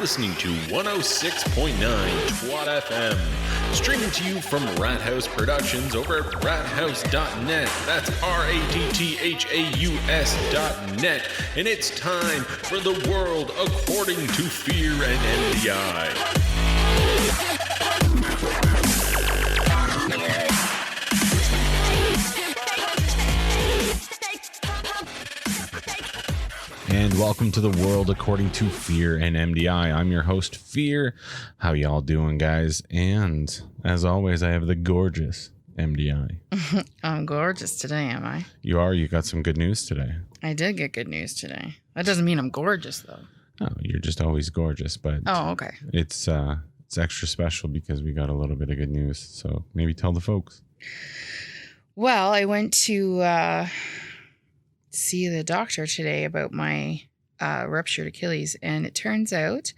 listening to 106.9 Twat FM, streaming to you from Rat House Productions over at rathouse.net. That's RATTHAUS.net. And it's time for the world according to Fear and MDI. And welcome to the world according to Fear and MDI. I'm your host, Fear. How y'all doing, guys? And as always, I have the gorgeous MDI. I'm gorgeous today, am I? You are? You got some good news today. I did get good news today. That doesn't mean I'm gorgeous, though. Oh, you're just always gorgeous, but okay. It's extra special because we got a little bit of good news. So maybe tell the folks. Well, I went to see the doctor today about my ruptured Achilles, and it turns out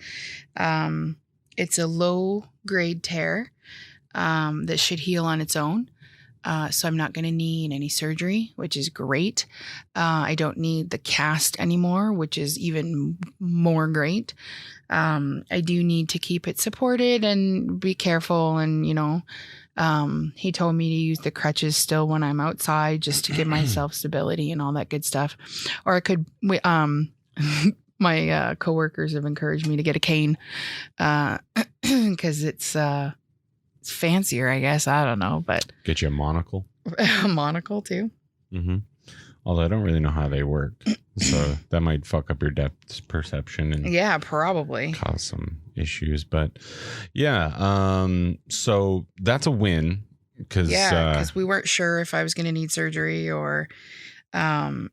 it's a low-grade tear that should heal on its own. So I'm not going to need any surgery, which is great. I don't need the cast anymore, which is even more great. I do need to keep it supported and be careful. And, he told me to use the crutches still when I'm outside just to give myself stability and all that good stuff. Or I could, my coworkers have encouraged me to get a cane because it's fancier, I guess. I don't know, but get you a monocle. A monocle too. Mm-hmm. Although I don't really know how they work, so that might fuck up your depth perception and probably cause some issues. But yeah, so that's a win because we weren't sure if I was going to need surgery or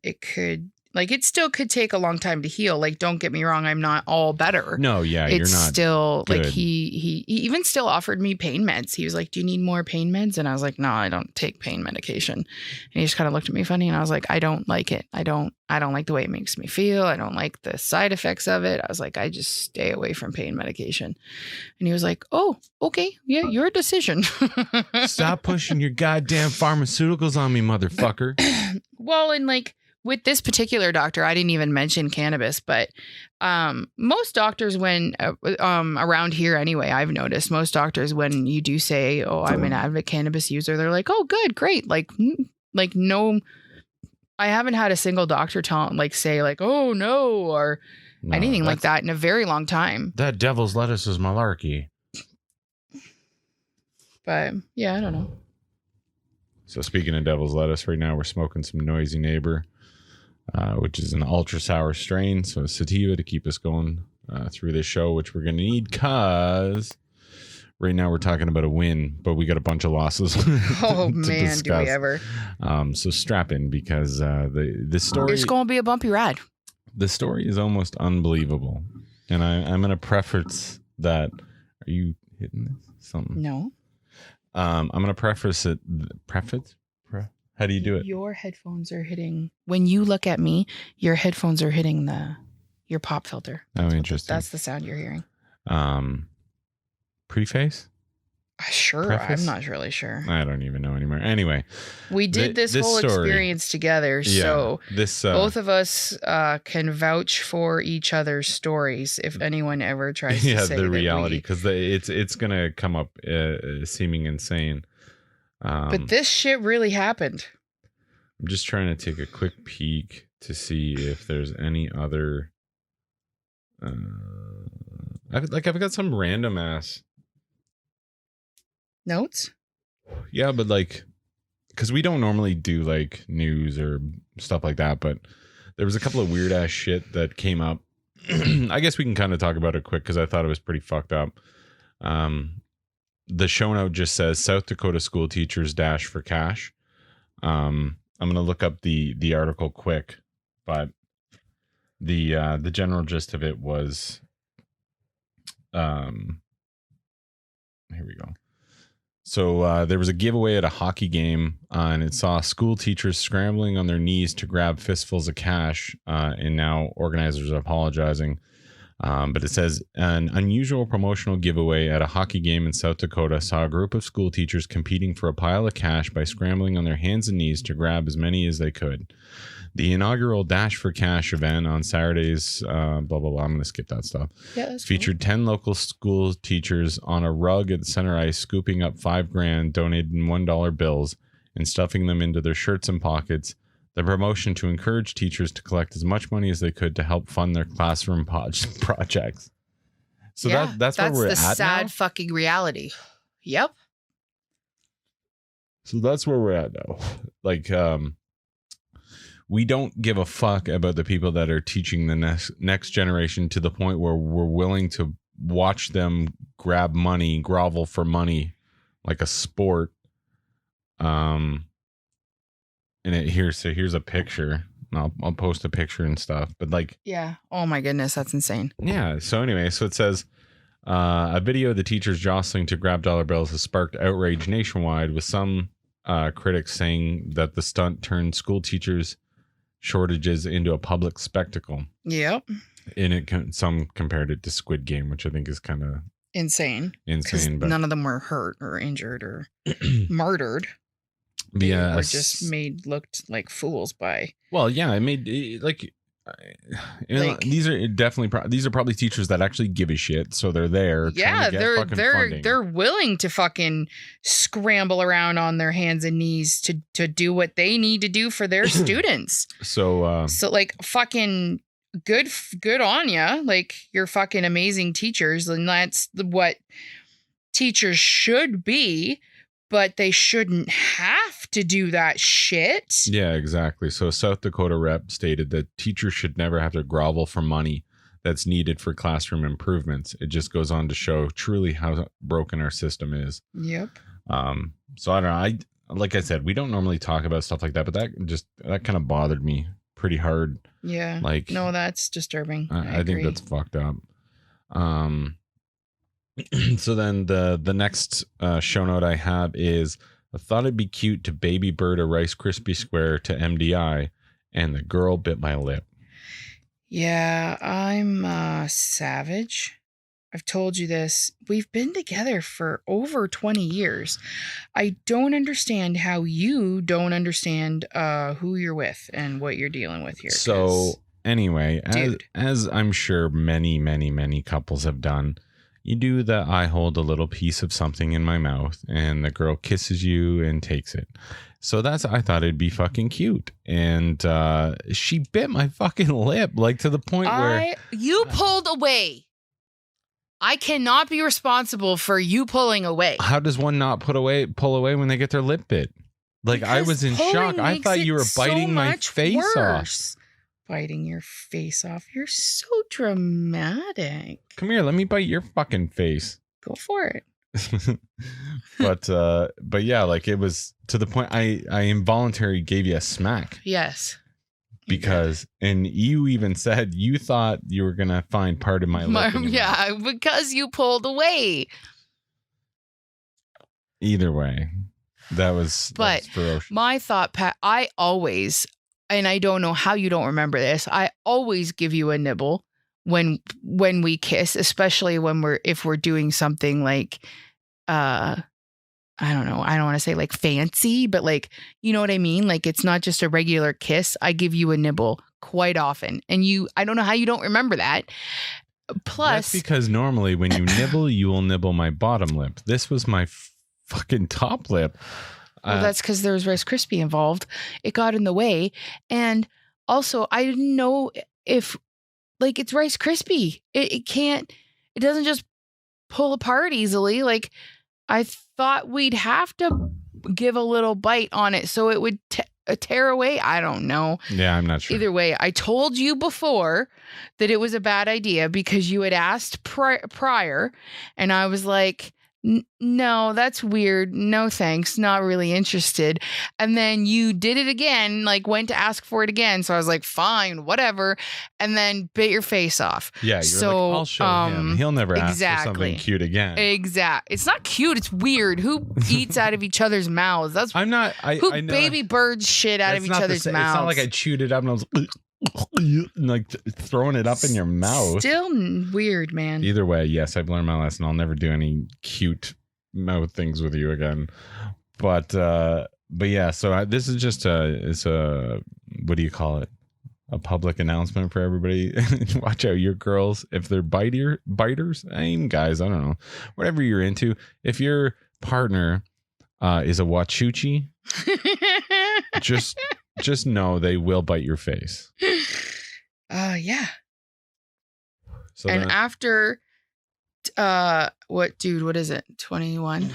it still could take a long time to heal. Like, don't get me wrong, I'm not all better. No, yeah, it's you're not still good. Like he even still offered me pain meds. He was like, "Do you need more pain meds?" And I was like, "No, I don't take pain medication." And he just kind of looked at me funny, and I was like, "I don't like it. I don't like the way it makes me feel. I don't like the side effects of it." I was like, "I just stay away from pain medication." And he was like, "Oh, okay, yeah, your decision." Stop pushing your goddamn pharmaceuticals on me, motherfucker. Well, and with this particular doctor, I didn't even mention cannabis, but most doctors, when around here anyway, I've noticed most doctors, when you do say, "Oh, I'm an avid cannabis user," they're like, "Oh, good, great." No, I haven't had a single doctor say "Oh no" or anything like that in a very long time. That devil's lettuce is malarkey. But yeah, I don't know. So speaking of devil's lettuce, right now we're smoking some Noisy Neighbor, which is an ultra sour strain. So sativa to keep us going through this show, which we're going to need because right now we're talking about a win, but we got a bunch of losses. Oh, man, discuss. Do we ever. So strap in because the story... It's going to be a bumpy ride. The story is almost unbelievable. And I'm going to preface that... Are you hitting this? Something? No. I'm going to preface it... Preface? How do you do it? Your headphones are hitting... When you look at me, your headphones are hitting your pop filter. Interesting. That's the sound you're hearing. Preface? Sure. Preface? I'm not really sure. I don't even know anymore. Anyway. We did this whole story, experience together, so both of us can vouch for each other's stories if anyone ever tries to say the reality, because it's going to come up seeming insane. But this shit really happened. I'm just trying to take a quick peek to see if there's any other. I've got some random ass notes. Yeah, but because we don't normally do news or stuff like that, but there was a couple of weird ass shit that came up. I guess we can kind of talk about it quick because I thought it was pretty fucked up. The show note just says South Dakota school teachers dash for cash. I'm going to look up the article quick, but the general gist of it was, here we go. So there was a giveaway at a hockey game, and it saw school teachers scrambling on their knees to grab fistfuls of cash, and now organizers are apologizing. But it says an unusual promotional giveaway at a hockey game in South Dakota saw a group of school teachers competing for a pile of cash by scrambling on their hands and knees to grab as many as they could. The inaugural Dash for Cash event on Saturdays, blah, blah, blah. I'm going to skip that stuff. Yeah, featured 10 local school teachers on a rug at center ice, scooping up $5,000 donated in $1 bills and stuffing them into their shirts and pockets. The promotion to encourage teachers to collect as much money as they could to help fund their classroom projects. So yeah, that's where we're at now. That's the sad fucking reality. Yep. So that's where we're at now. Like, we don't give a fuck about the people that are teaching the next generation to the point where we're willing to watch them grab money, grovel for money like a sport. And here's a picture. I'll post a picture and stuff. But like, yeah. Oh my goodness, that's insane. Yeah. So anyway, so it says a video of the teachers jostling to grab dollar bills has sparked outrage nationwide, with some critics saying that the stunt turned school teachers' shortages into a public spectacle. Yep. And some compared it to Squid Game, which I think is kind of insane. But none of them were hurt or injured or murdered. Yeah, or just looked like fools by. Well, yeah, it made these are probably teachers that actually give a shit, so they're there. Yeah, they're willing to fucking scramble around on their hands and knees to do what they need to do for their students. So like fucking good on ya. Like, you're fucking amazing teachers, and that's what teachers should be. But they shouldn't have to do that shit. Yeah, exactly. So South Dakota rep stated that teachers should never have to grovel for money that's needed for classroom improvements. It just goes on to show truly how broken our system is. Yep. So I don't know. Like I said, we don't normally talk about stuff like that, but that kind of bothered me pretty hard. Yeah. Like, no, that's disturbing. I think that's fucked up. So then the next show note I have is, I thought it'd be cute to baby bird a Rice Krispie square to MDI, and the girl bit my lip. Yeah, I'm savage. I've told you this. We've been together for over 20 years. I don't understand how you don't understand who you're with and what you're dealing with here. So anyway, as I'm sure many, many, many couples have done, you do the I hold a little piece of something in my mouth and the girl kisses you and takes it. So I thought it'd be fucking cute. And she bit my fucking lip, like to the point where you pulled away. I cannot be responsible for you pulling away. How does one not pull away when they get their lip bit? Like, because I was in shock. I thought you were biting my face off. Biting your face off. You're so dramatic. Come here, let me bite your fucking face. Go for it. But yeah, like, it was to the point I involuntarily gave you a smack. Yes. Because, and you even said you thought you were gonna find part of my lip. Yeah, because you pulled away. Either way, that's ferocious. My thought, Pat, I always, and I don't know how you don't remember this, I always give you a nibble when we kiss, especially if we're doing something like I don't know, I don't want to say like fancy, but like, you know what I mean? Like, it's not just a regular kiss. I give you a nibble quite often. And I don't know how you don't remember that. Plus, that's because normally when you nibble, you will nibble my bottom lip. This was my fucking top lip. Well, that's because there was Rice Krispie involved. It got in the way. And also, I didn't know if, like, it's Rice Krispie. It doesn't just pull apart easily. Like, I thought we'd have to give a little bite on it so it would tear away. I don't know. Yeah, I'm not sure. Either way, I told you before that it was a bad idea because you had asked prior, and I was like, no, that's weird. No, thanks. Not really interested. And then you did it again, like went to ask for it again. So I was like, fine, whatever. And then bit your face off. Yeah. You're so, like, I'll show him. He'll never ask for something cute again. Exactly. It's not cute. It's weird. Who eats out of each other's mouths? That's I know. Baby birds shit out of each other's mouths? It's not like I chewed it up and I was like, like throwing it up in your mouth. Still weird, man. Either way, yes, I've learned my lesson. I'll never do any cute mouth things with you again. But yeah, so this is just it's a, what do you call it? A public announcement for everybody. Watch out, your girls, if they're biters, aim guys, I don't know, whatever you're into. If your partner is a wachuchi, just know they will bite your face. Yeah. So and after what is it? 21.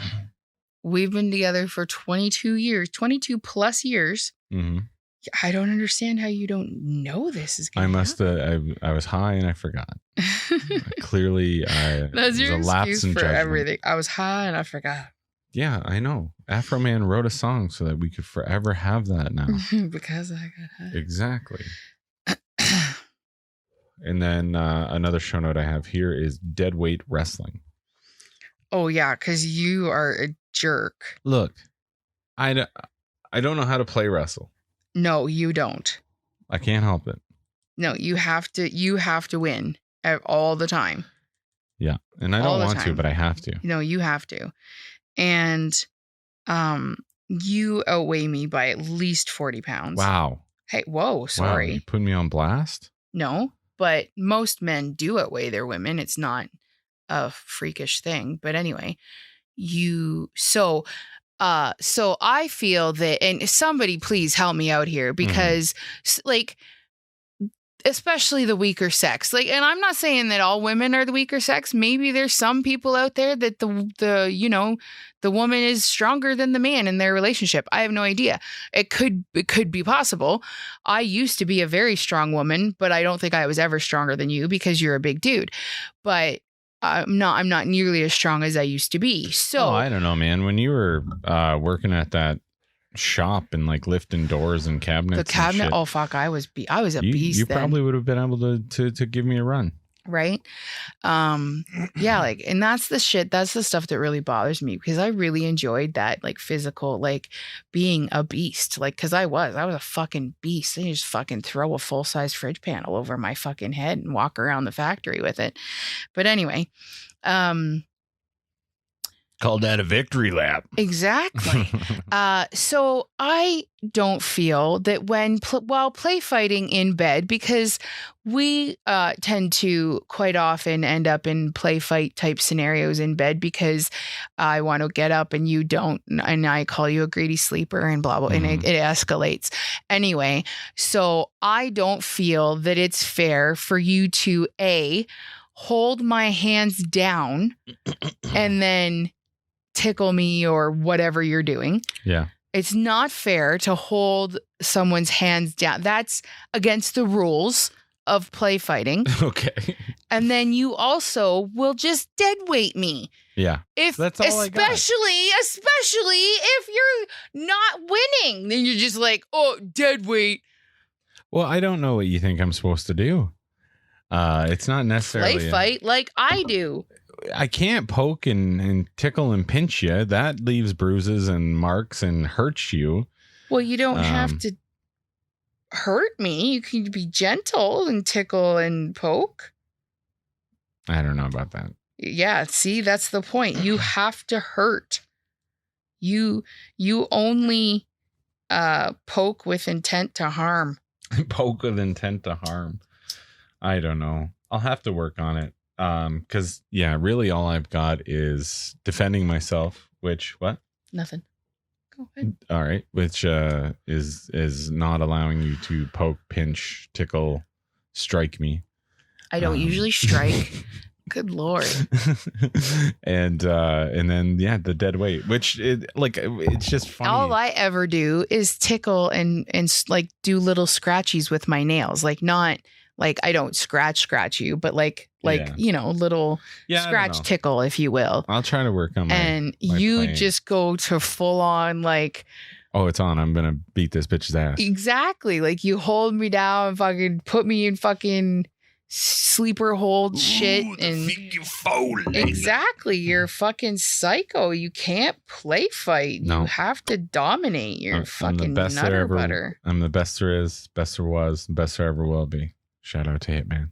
We've been together for 22 plus years. Mm-hmm. I don't understand how you don't know this is going to I was high and I forgot. Clearly, that's your excuse for judgment. Everything. I was high and I forgot. Yeah, I know. Afro Man wrote a song so that we could forever have that now. Because I got high. Exactly. And then another show note I have here is Deadweight Wrestling. Oh, yeah, because you are a jerk. Look, I don't know how to play wrestle. No, you don't. I can't help it. No, you have to win all the time. Yeah. And I don't want to, but I have to. No, you have to. And you outweigh me by at least 40 pounds. Wow. Hey, whoa, sorry. Wow, you put me on blast? No, but most men do outweigh their women. It's not a freakish thing. But anyway, so I feel that, and somebody please help me out here, because like, especially the weaker sex, like, and I'm not saying that all women are the weaker sex. Maybe there's some people out there that the woman is stronger than the man in their relationship. I have no idea. It could be possible. I used to be a very strong woman, but I don't think I was ever stronger than you because you're a big dude. But I'm not nearly as strong as I used to be. So I don't know, man. When you were working at that shop and like lifting doors and cabinets, the cabinet, and shit, oh fuck, I was a beast. You probably would have been able to give me a run, right? Yeah, like, and that's the stuff that really bothers me, because I really enjoyed that, like, physical, like, being a beast, like, because I was a fucking beast. And you just fucking throw a full-size fridge panel over my fucking head and walk around the factory with it. But anyway, called that a victory lap. Exactly. So I don't feel that while play fighting in bed, because we tend to quite often end up in play fight type scenarios in bed, because I want to get up and you don't, and I call you a greedy sleeper and blah, blah, and it escalates. Anyway, so I don't feel that it's fair for you to hold my hands down and then tickle me or whatever you're doing. Yeah. It's not fair to hold someone's hands down. That's against the rules of play fighting. Okay. And then you also will just dead weight me. Yeah. That's all especially if you're not winning. Then you're just like, oh, dead weight. Well, I don't know what you think I'm supposed to do. It's not necessarily play fight like I do. I can't poke and tickle and pinch you. That leaves bruises and marks and hurts you. Well, you don't have to hurt me. You can be gentle and tickle and poke. I don't know about that. Yeah, see, that's the point. You have to hurt. You only poke with intent to harm. Poke with intent to harm. I don't know. I'll have to work on it. Because really all I've got is defending myself, which what? Nothing. Go ahead. All right. Which is not allowing you to poke, pinch, tickle, strike me. I don't usually strike. Good Lord. And then the dead weight, which it's just funny. All I ever do is tickle and like do little scratchies with my nails, like not. Like, I don't scratch you, but little scratch tickle, if you will. I'll try to work on my And you playing. just go to full on, like... Oh, it's on. I'm going to beat this bitch's ass. Exactly. Like, you hold me down, fucking put me in fucking sleeper hold shit and exactly, you're fucking psycho. You can't play fight. No. You have to dominate. You're fucking I'm the best nutter there ever, butter. I'm the best there is, best there was, best there ever will be. Shout out to Hitman.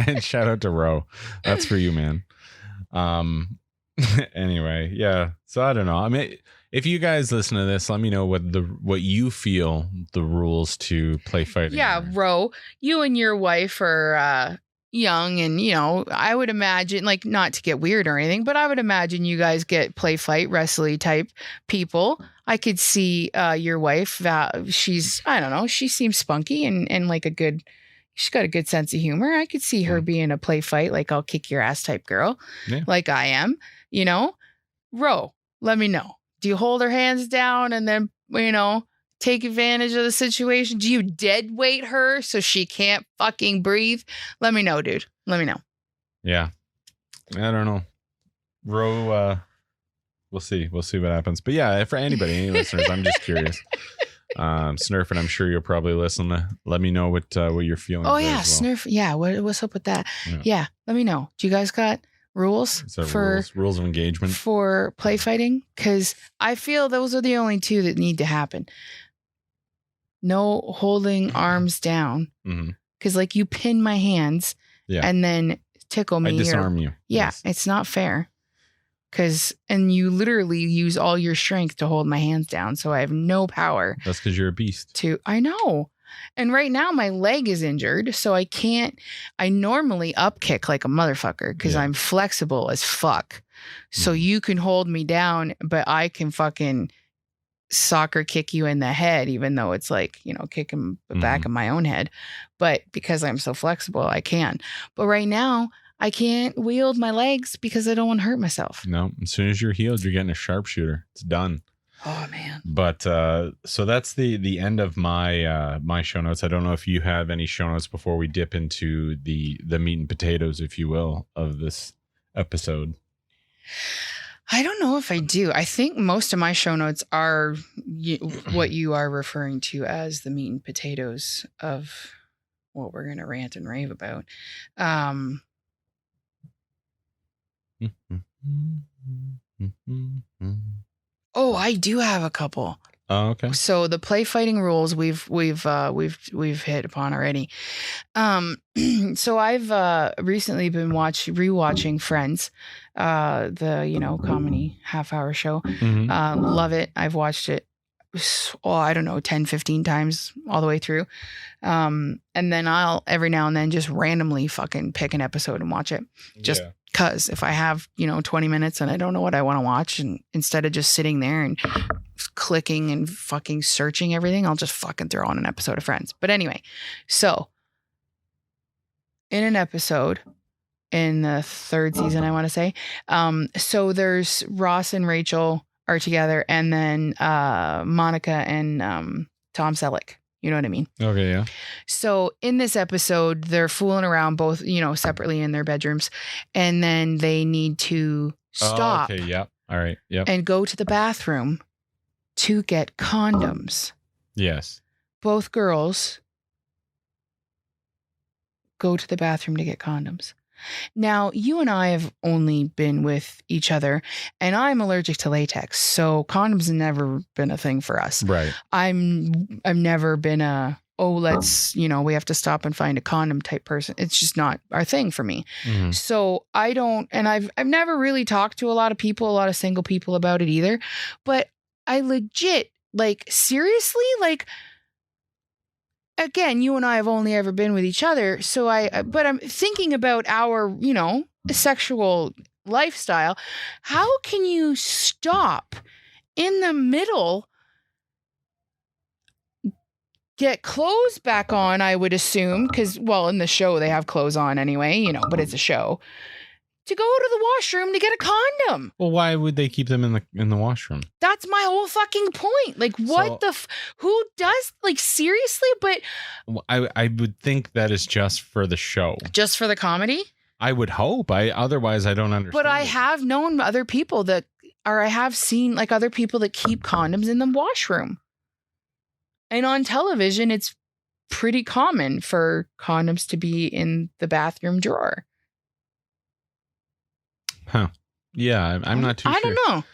And shout out to Ro. That's for you, man. Anyway, yeah. So I don't know. I mean, if you guys listen to this, let me know what you feel the rules to play fighting. Yeah, Ro, you and your wife are young, and I would imagine, like, not to get weird or anything, but I would imagine you guys get play fight wrestling type people. I could see your wife. She's, I don't know, she seems spunky and like she's got a good sense of humor. I could see her being a play fight, like, I'll kick your ass type girl, like I am. Ro, let me know. Do you hold her hands down and then, take advantage of the situation? Do you dead weight her so she can't fucking breathe? Let me know, dude. Let me know. Yeah. I don't know. Ro, we'll see. We'll see what happens. But yeah, for any listeners, I'm just curious. Snurf, and I'm sure you'll probably listen. Let me know what you're feeling. Oh yeah, Snurf. Yeah, what's up with that? Yeah, let me know. Do you guys got rules for rules of engagement for play fighting? Because I feel those are the only two that need to happen. No holding arms down, because like you pin my hands, and then tickle me. I disarm you. Yeah, yes. It's not fair. And you literally use all your strength to hold my hands down, so I have no power. That's because you're a beast. I know. And right now my leg is injured, so I can't. I normally up kick like a motherfucker because I'm flexible as fuck. So you can hold me down, but I can fucking soccer kick you in the head, even though it's like, kicking the back of my own head. But because I'm so flexible, I can. But right now, I can't wield my legs because I don't want to hurt myself. No, as soon as you're healed, you're getting a sharpshooter. It's done. Oh man. But so that's the end of my my show notes. I don't know if you have any show notes before we dip into the meat and potatoes, if you will, of this episode. I don't know if I do. I think most of my show notes are what you are referring to as the meat and potatoes of what we're going to rant and rave about. Oh, I do have a couple. Oh, okay. So the play fighting rules we've hit upon already. So I've recently been rewatching Friends, the comedy half-hour show. Love it. I've watched it. I don't know, 10, 15 times all the way through. And then I'll every now and then just randomly fucking pick an episode and watch it. Just because if I have, 20 minutes and I don't know what I want to watch, and instead of just sitting there and clicking and fucking searching everything, I'll just fucking throw on an episode of Friends. But anyway, so in an episode in the third season, I want to say, so there's Ross and Rachel are together, and then Monica and Tom Selleck. You know what I mean? Okay, yeah. So in this episode, they're fooling around both, separately in their bedrooms, and then they need to stop. Oh, okay, yeah. All right, yep. And go to the bathroom to get condoms. Yes. Both girls go to the bathroom to get condoms. Now, you and I have only been with each other, and I'm allergic to latex, so condoms have never been a thing for us. Right. I've never been let's, we have to stop and find a condom type person. It's just not our thing for me. So I don't, and I've never really talked to a lot of single people about it either, but I legit, seriously, again, you and I have only ever been with each other. So but I'm thinking about our, sexual lifestyle. How can you stop in the middle, get clothes back on, I would assume, because, in the show they have clothes on anyway, but it's a show, to go to the washroom to get a condom. Well, why would they keep them in the washroom? That's my whole fucking point. What who does, seriously? But I would think that is just for the show. Just for the comedy? I would hope. Otherwise I don't understand. But I have known other people I have seen other people that keep condoms in the washroom. And on television, it's pretty common for condoms to be in the bathroom drawer. Huh. Yeah, I'm not too sure. I don't know.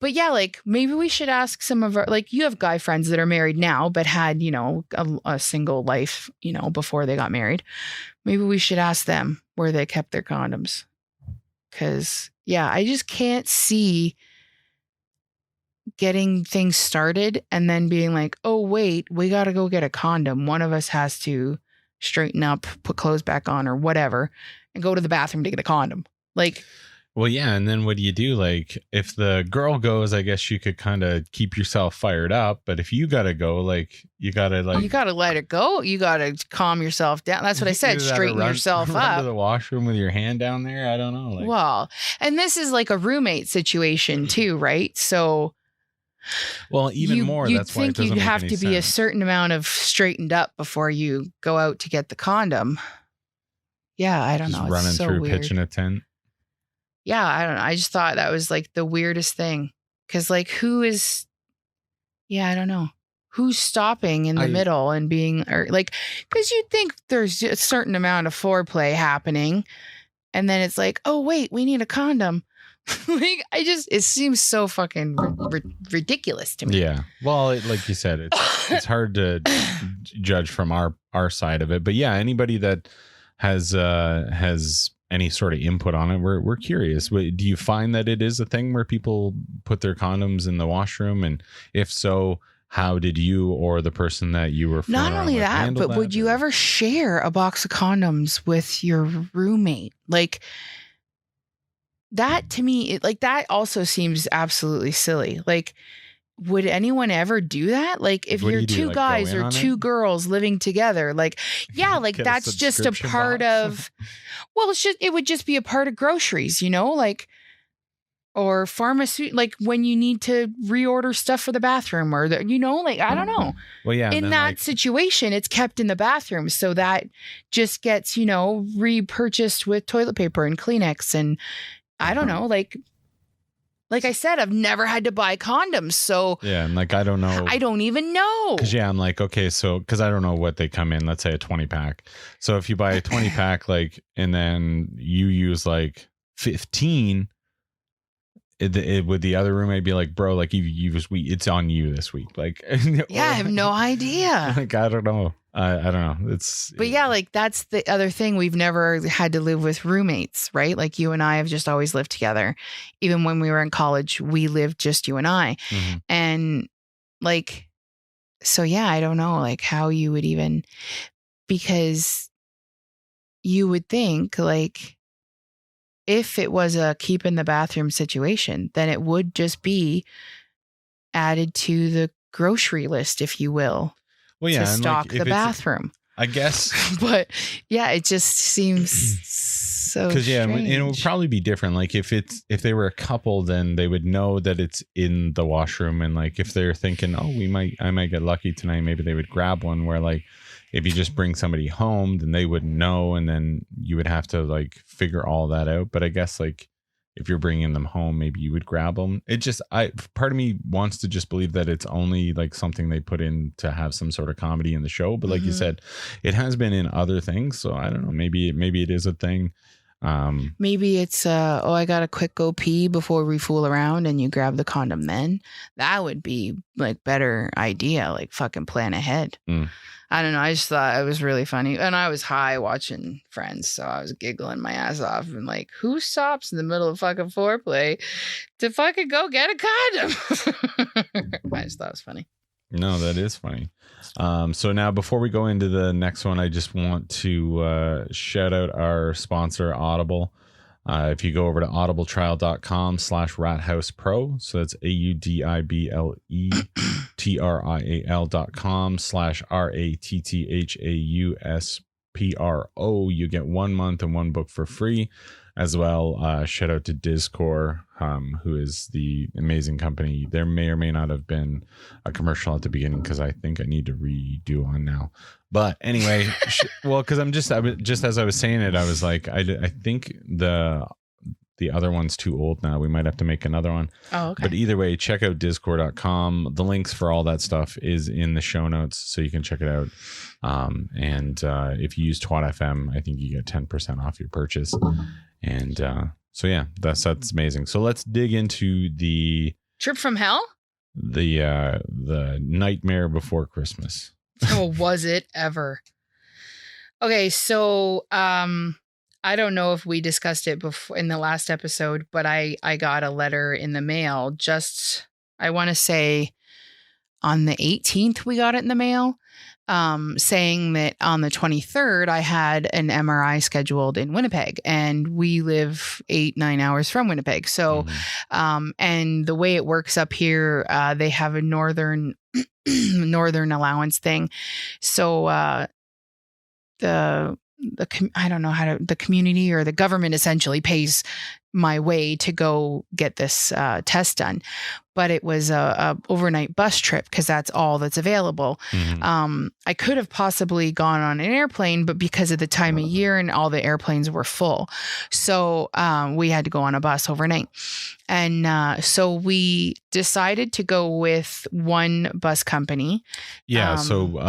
But yeah, like maybe we should ask some of our, like, you have guy friends that are married now, but had, you know, a single life, you know, before they got married. Maybe we should ask them where they kept their condoms. Cause yeah, I just can't see getting things started and then being like, oh, wait, we got to go get a condom. One of us has to straighten up, put clothes back on or whatever, and go to the bathroom to get a condom. Like, well, yeah. And then what do you do? Like, if the girl goes, I guess you could kind of keep yourself fired up. But if you got to go, like, you got to let it go. You got to calm yourself down. That's what I said. Straighten yourself up. Run to the washroom with your hand down there. I don't know. Like, well, and this is like a roommate situation too, right? So, well, even more. That's why it doesn't you'd make have any to be sense. a certain amount of straightened up before you go out to get the condom. Yeah, I don't know. It's running so through, weird. pitching a tent. Yeah, I don't know. I just thought that was like the weirdest thing. Cause like I don't know. Who's stopping in the middle and being, or like, cause you'd think there's a certain amount of foreplay happening. And then it's like, oh, wait, we need a condom. Like, it seems so fucking ridiculous to me. Yeah. Well, like you said, it's hard to judge from our side of it. But yeah, anybody that has any sort of input on it, we're curious. Do you find that it is a thing where people put their condoms in the washroom? And if so, how did you or the person that you were not only that, but would you ever share a box of condoms with your roommate? Like, that to me, that also seems absolutely silly. Like, would anyone ever do that? Like, if you're two guys or two girls living together, like, yeah, like that's just a part of, well, it would just be a part of groceries, you know, like, or pharmacy, like when you need to reorder stuff for the bathroom or you know, like, I don't know. Well, yeah. In that situation, it's kept in the bathroom. So that just gets, you know, repurchased with toilet paper and Kleenex. And I don't know, like I said, I've never had to buy condoms. So yeah, and like, I don't know. I don't even know. Cause yeah, I'm like, okay, so, cause I don't know what they come in, let's say a 20 pack. So if you buy a 20 pack, like, and then you use like 15, would the other roommate be like, bro, like it's on you this week. Like, yeah, I have no idea. Like, I don't know. I don't know. But yeah, like that's the other thing. We've never had to live with roommates, right? Like you and I have just always lived together. Even when we were in college, we lived just you and I. Mm-hmm. And like, so yeah, I don't know like how you would even, because you would think like if it was a keep in the bathroom situation, then it would just be added to the grocery list, if you will. Well, yeah, to stock the bathroom, I guess. But yeah, it just seems so because yeah, strange. And it would probably be different. Like if they were a couple, then they would know that it's in the washroom, and like if they're thinking, oh, I might get lucky tonight, maybe they would grab one. Where like if you just bring somebody home, then they wouldn't know, and then you would have to like figure all that out. But I guess like if you're bringing them home, maybe you would grab them. It just, part of me wants to just believe that it's only like something they put in to have some sort of comedy in the show. But like you said, it has been in other things. So I don't know, maybe it is a thing. Maybe it's, I got to quick go pee before we fool around and you grab the condom then. That would be like better idea, like fucking plan ahead. I don't know. I just thought it was really funny. And I was high watching Friends, so I was giggling my ass off. And like, who stops in the middle of fucking foreplay to fucking go get a condom? I just thought it was funny. No, that is funny. So now before we go into the next one, I just want to shout out our sponsor, Audible. If you go over to audibletrial.com/rathousepro, so that's audibletrial.com/RATTHAUSPRO, you get 1 month and one book for free as well. Shout out to Discore, who is the amazing company. There may or may not have been a commercial at the beginning because I think I need to redo on now. But anyway, well, because just as I was saying it, I was like, I think The other one's too old now. We might have to make another one. Oh, okay. But either way, check out discord.com. The links for all that stuff is in the show notes, so you can check it out. And if you use Twat FM, I think you get 10% off your purchase. And so yeah, that's amazing. So let's dig into the Trip from hell? The Nightmare Before Christmas. Oh, was it ever? Okay, so I don't know if we discussed it before in the last episode, but I got a letter in the mail just, I want to say on the 18th we got it in the mail, saying that on the 23rd I had an MRI scheduled in Winnipeg, and we live 8-9 hours from Winnipeg. So, and the way it works up here, they have a northern allowance thing. So, I don't know the community or the government essentially pays my way to go get this test done, but it was a overnight bus trip because that's all that's available. I could have possibly gone on an airplane, but because of the time of year and all the airplanes were full, so we had to go on a bus overnight. And so we decided to go with one bus company. Yeah. So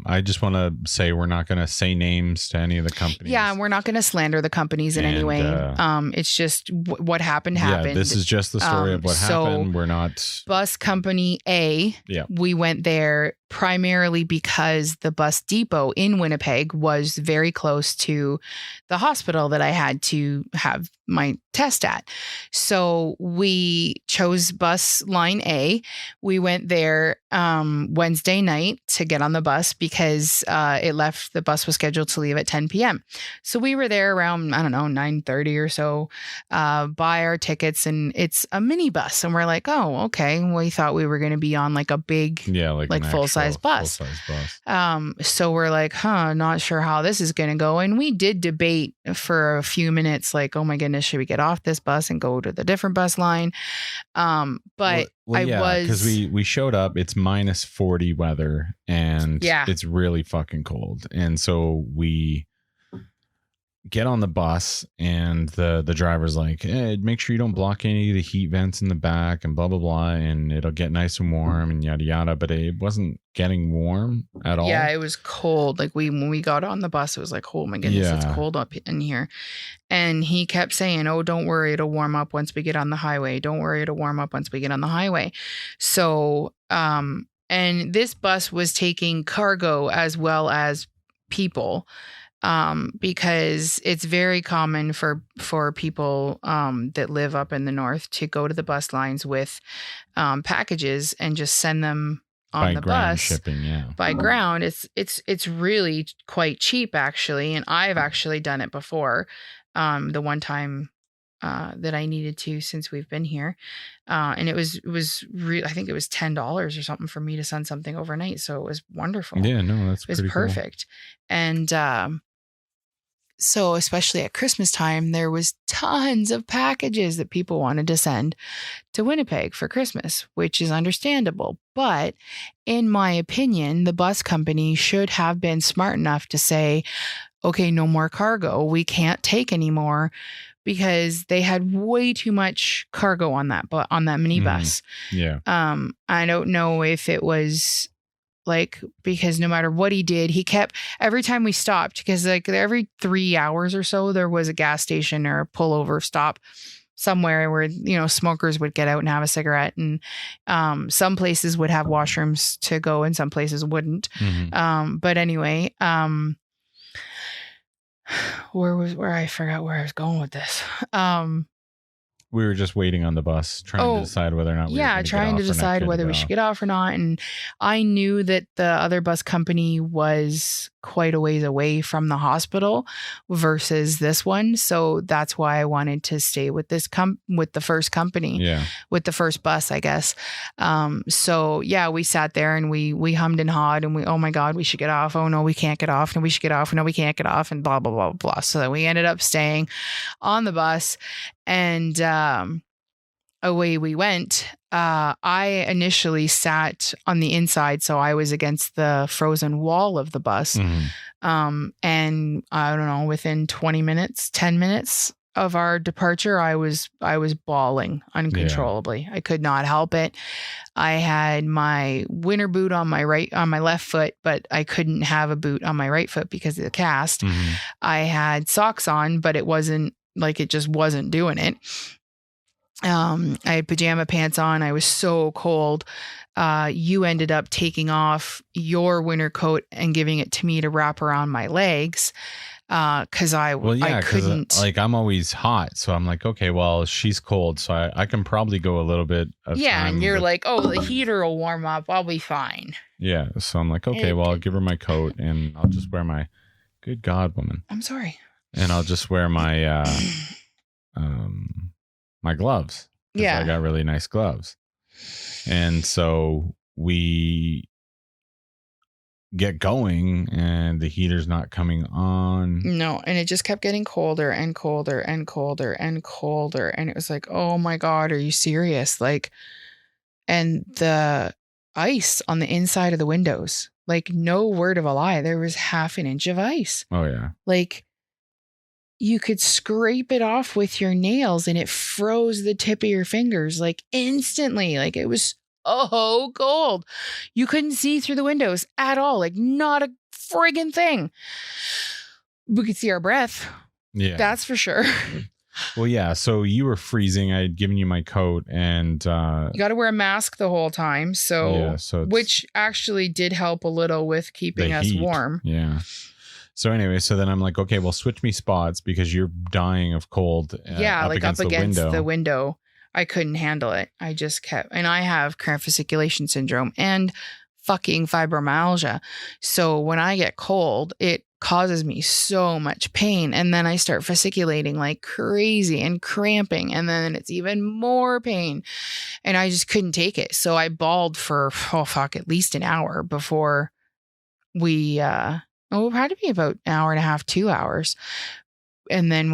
I just want to say we're not going to say names to any of the companies. Yeah, we're not going to slander the companies in any way. It's just what happened. Yeah, this is just the story of what happened. We're not. Bus company A, we went there primarily because the bus depot in Winnipeg was very close to the hospital that I had to have my test at. So we chose bus line A. We went there Wednesday night to get on the bus because the bus was scheduled to leave at 10 p.m. So we were there around, 9:30 or so, buy our tickets, and it's a mini bus. And we're like, oh, okay. We thought we were going to be on like a big, like full-size bus. So we're like, not sure how this is going to go. And we did debate for a few minutes, like, oh my goodness, should we get off this bus and go to the different bus line? But because we showed up, it's -40 weather, and it's really fucking cold. And so we get on the bus, and the driver's like, hey, make sure you don't block any of the heat vents in the back and blah, blah, blah. And it'll get nice and warm and yada, yada. But it wasn't getting warm at all. Yeah, it was cold. Like when we got on the bus, it was like, oh my goodness, it's cold up in here. And he kept saying, oh, don't worry, it'll warm up once we get on the highway. Don't worry, it'll warm up once we get on the highway. So, and this bus was taking cargo as well as people. Because it's very common for people that live up in the north to go to the bus lines with packages and just send them on the bus. Shipping, by ground. It's really quite cheap, actually, and I've actually done it before. The one time that I needed to since we've been here, and it was I think it was $10 or something for me to send something overnight. So it was wonderful. Yeah, no, it was perfect. Cool. And so especially at Christmas time, there was tons of packages that people wanted to send to Winnipeg for Christmas, which is understandable. But in my opinion, the bus company should have been smart enough to say, okay, no more cargo. We can't take any more, because they had way too much cargo on that minibus. Yeah. I don't know if it was because no matter what he did, he kept, every time we stopped, because every 3 hours or so, there was a gas station or a pullover stop somewhere where, smokers would get out and have a cigarette. And some places would have washrooms to go and some places wouldn't. But anyway, where I forgot where I was going with this. We were just waiting on the bus, trying to decide whether or not we should get off or not. And I knew that the other bus company was quite a ways away from the hospital versus this one. So that's why I wanted to stay with this with the first company, with the first bus, I guess. So yeah, we sat there and we hummed and hawed, and oh my God, we should get off. Oh no, we can't get off. No, we should get off. No, we can't get off, and blah, blah, blah, blah. So then we ended up staying on the bus, and away we went. I initially sat on the inside, so I was against the frozen wall of the bus. And I don't know, within 10 minutes, of our departure, I was bawling uncontrollably. I could not help it. I had my winter boot on my left foot, but I couldn't have a boot on my right foot because of the cast. Mhm. I had socks on, but it just wasn't doing it. I had pajama pants on. I was so cold. You ended up taking off your winter coat and giving it to me to wrap around my legs. Cause I couldn't, like, I'm always hot. So I'm like, okay, well, she's cold. So I can probably go a little bit of time. And you're like, oh, the heater will warm up. I'll be fine. Yeah. So I'm like, okay, well, I'll give her my coat and I'll just wear my, good God, woman. I'm sorry. And I'll just wear my, my gloves. Yeah. I got really nice gloves. And so we get going and the heater's not coming on. No. And it just kept getting colder and colder and colder and colder. And it was like, oh my God, are you serious? Like, and the ice on the inside of the windows, like, no word of a lie, there was half an inch of ice. Oh yeah. Like, you could scrape it off with your nails and it froze the tip of your fingers like instantly. Like, it was so cold. You couldn't see through the windows at all. Like, not a friggin' thing. We could see our breath. Yeah. That's for sure. Well, yeah. So you were freezing. I had given you my coat and you got to wear a mask the whole time. So which actually did help a little with keeping us warm. Yeah. So anyway, so then I'm like, okay, well, switch me spots because you're dying of cold. Up against the window. I couldn't handle it. I just kept, and I have cramp fasciculation syndrome and fucking fibromyalgia. So when I get cold, it causes me so much pain. And then I start fasciculating like crazy and cramping. And then it's even more pain. And I just couldn't take it. So I bawled for, at least an hour before we, it had to be about an hour and a half, 2 hours. And then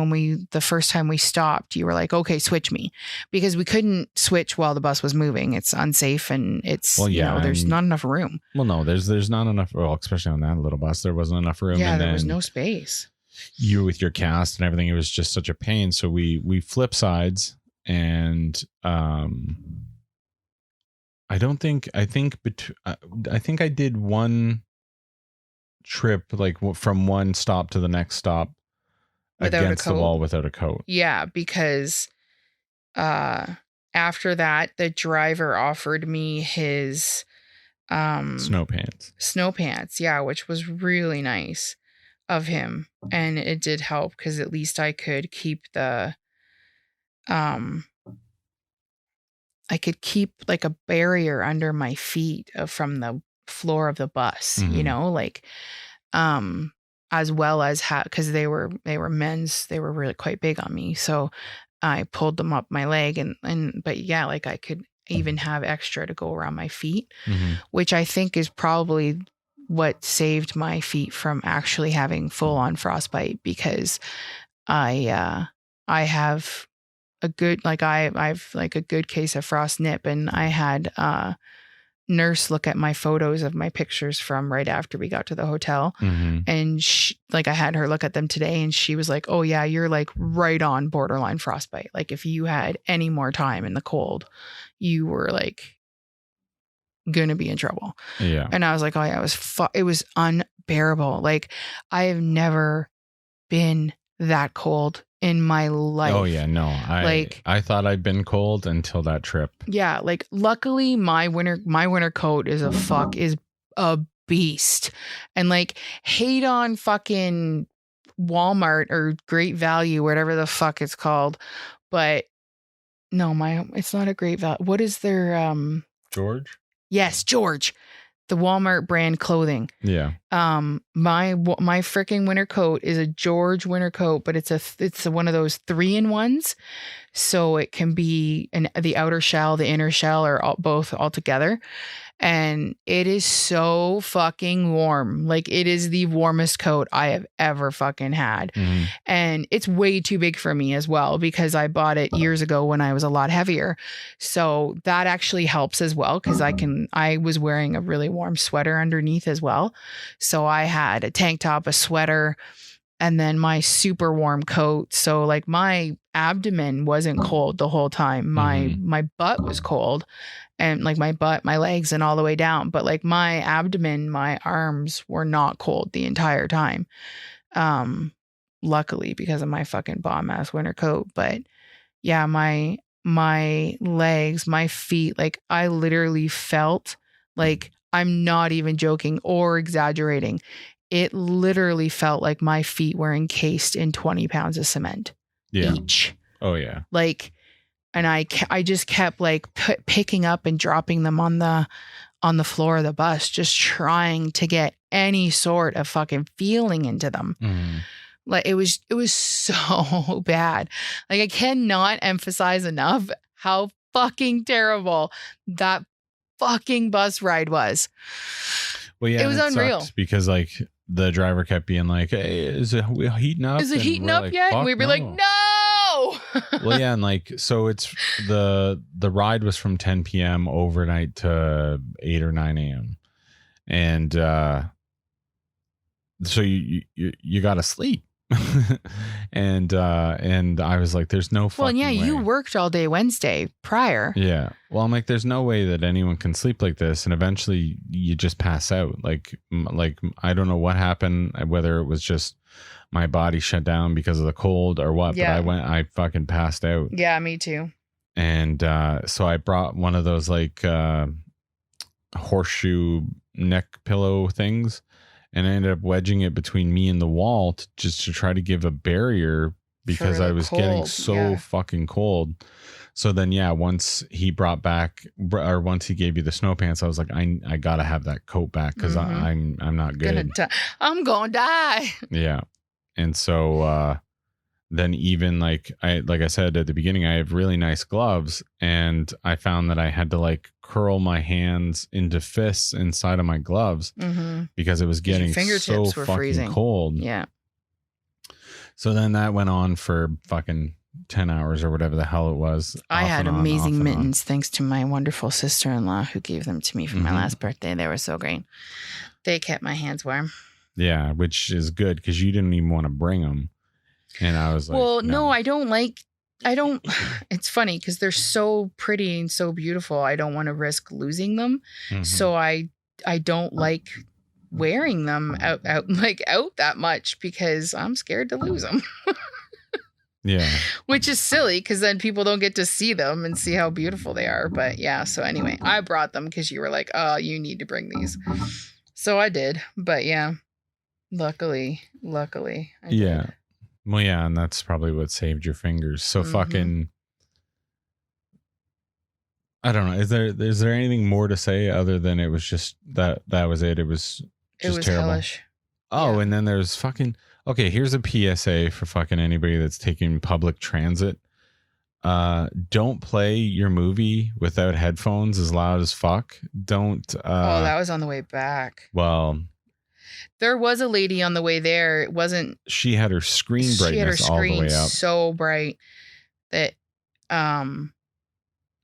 the first time we stopped, you were like, okay, switch me, because we couldn't switch while the bus was moving. It's unsafe and it's, there's not enough room. Well, no, there's not enough. Well, especially on that little bus, there wasn't enough room. Yeah, and there was no space. You with your cast and everything, it was just such a pain. So we flip sides and, I think I did one trip, like from one stop to the next stop against the wall without a coat. Yeah, because after that, the driver offered me his snow pants. Yeah, which was really nice of him, and it did help because at least I could keep the I could keep like a barrier under my feet from the floor of the bus, Mm-hmm. As well as because they were men's, they were really quite big on me. So I pulled them up my leg but yeah, like I could even have extra to go around my feet, mm-hmm. which I think is probably what saved my feet from actually having full on frostbite, because I have a good, I've like a good case of frost nip, and I had nurse look at my photos of my pictures from right after we got to the hotel. Mm-hmm. And I had her look at them today, and she was like, oh yeah, you're like right on borderline frostbite. Like if you had any more time in the cold, you were like gonna be in trouble. Yeah. And I was like, oh yeah, it was unbearable. Like I have never been that cold in my life. Oh yeah, no. I thought I'd been cold until that trip. Yeah, like luckily my winter coat is a beast. And like hate on fucking Walmart or Great Value, whatever the fuck it's called. But no, it's not a Great Value. What is their George? Yes, George. The Walmart brand clothing. Yeah. My freaking winter coat is a George winter coat, but it's one of those 3-in-1s. So it can be the outer shell, the inner shell, or both all together. And it is so fucking warm. Like it is the warmest coat I have ever fucking had. Mm-hmm. And it's way too big for me as well, because I bought it years ago when I was a lot heavier. So that actually helps as well, because I was wearing a really warm sweater underneath as well. So I had a tank top, a sweater, and then my super warm coat. So like my abdomen wasn't cold the whole time. My butt was cold, and like my butt, my legs, and all the way down. But like my abdomen, my arms were not cold the entire time. Luckily because of my fucking bomb ass winter coat. But yeah, my legs, my feet, like I literally felt like, I'm not even joking or exaggerating, it literally felt like my feet were encased in 20 pounds of cement each. Oh yeah. Like, and I just kept like picking up and dropping them on the floor of the bus, just trying to get any sort of fucking feeling into them. Like it was so bad. Like I cannot emphasize enough how fucking terrible that fucking bus ride was. Well, yeah, it was unreal because like the driver kept being like, "Hey, is it heating up? Is it heating up like, yet?" And we'd be like, "No." Well, yeah, and like so it's the ride was from 10 p.m. overnight to 8 or 9 a.m. and so you got to sleep. and I was like, there's no fucking way. You worked all day Wednesday prior. Yeah. Well, I'm like, there's no way that anyone can sleep like this, and eventually you just pass out. Like I don't know what happened, whether it was just my body shut down because of the cold or what, but I fucking passed out. Yeah, me too. And so I brought one of those like horseshoe neck pillow things, and I ended up wedging it between me and the wall just to try to give a barrier because I was getting so fucking cold. So then, once he brought back, or once he gave you the snow pants, I was like, I gotta have that coat back because I'm not good. I'm gonna die. Yeah, and so then even like I said at the beginning, I have really nice gloves, and I found that I had to like curl my hands into fists inside of my gloves because it was getting so fucking freezing. Cold. Yeah. So then that went on for fucking 10 hours or whatever the hell it was. I had amazing mittens thanks to my wonderful sister-in-law who gave them to me for my last birthday. They were so great. They kept my hands warm. Yeah, which is good because you didn't even want to bring them. And I was like, well, no, I don't. It's funny because they're so pretty and so beautiful. I don't want to risk losing them. So I don't like wearing them out that much because I'm scared to lose them. Yeah. Which is silly because then people don't get to see them and see how beautiful they are. But yeah, so anyway, I brought them because you were like, oh, you need to bring these. So I did. But yeah, luckily. I did. Well, yeah, and that's probably what saved your fingers. So fucking, I don't know. Is there anything more to say other than it was just that was it? It was just terrible. Hellish. Oh, yeah. And then there's fucking, okay, here's a PSA for fucking anybody that's taking public transit. Don't play your movie without headphones as loud as fuck. Don't. That was on the way back. Well, there was a lady on the way there. It wasn't. She had her screen brightness all the way up. So bright that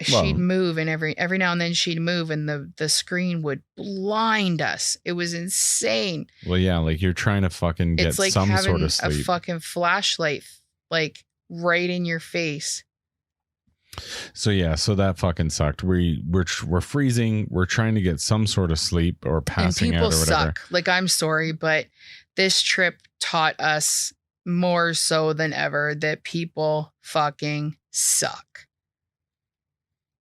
she'd move, and every now and then she'd move, and the screen would blind us. It was insane. Well, yeah, like you're trying to fucking get like some sort of sleep. A fucking flashlight like right in your face. So that fucking sucked. We're freezing. We're trying to get some sort of sleep or passing out or whatever. People suck. Like, I'm sorry, but this trip taught us more so than ever that people fucking suck.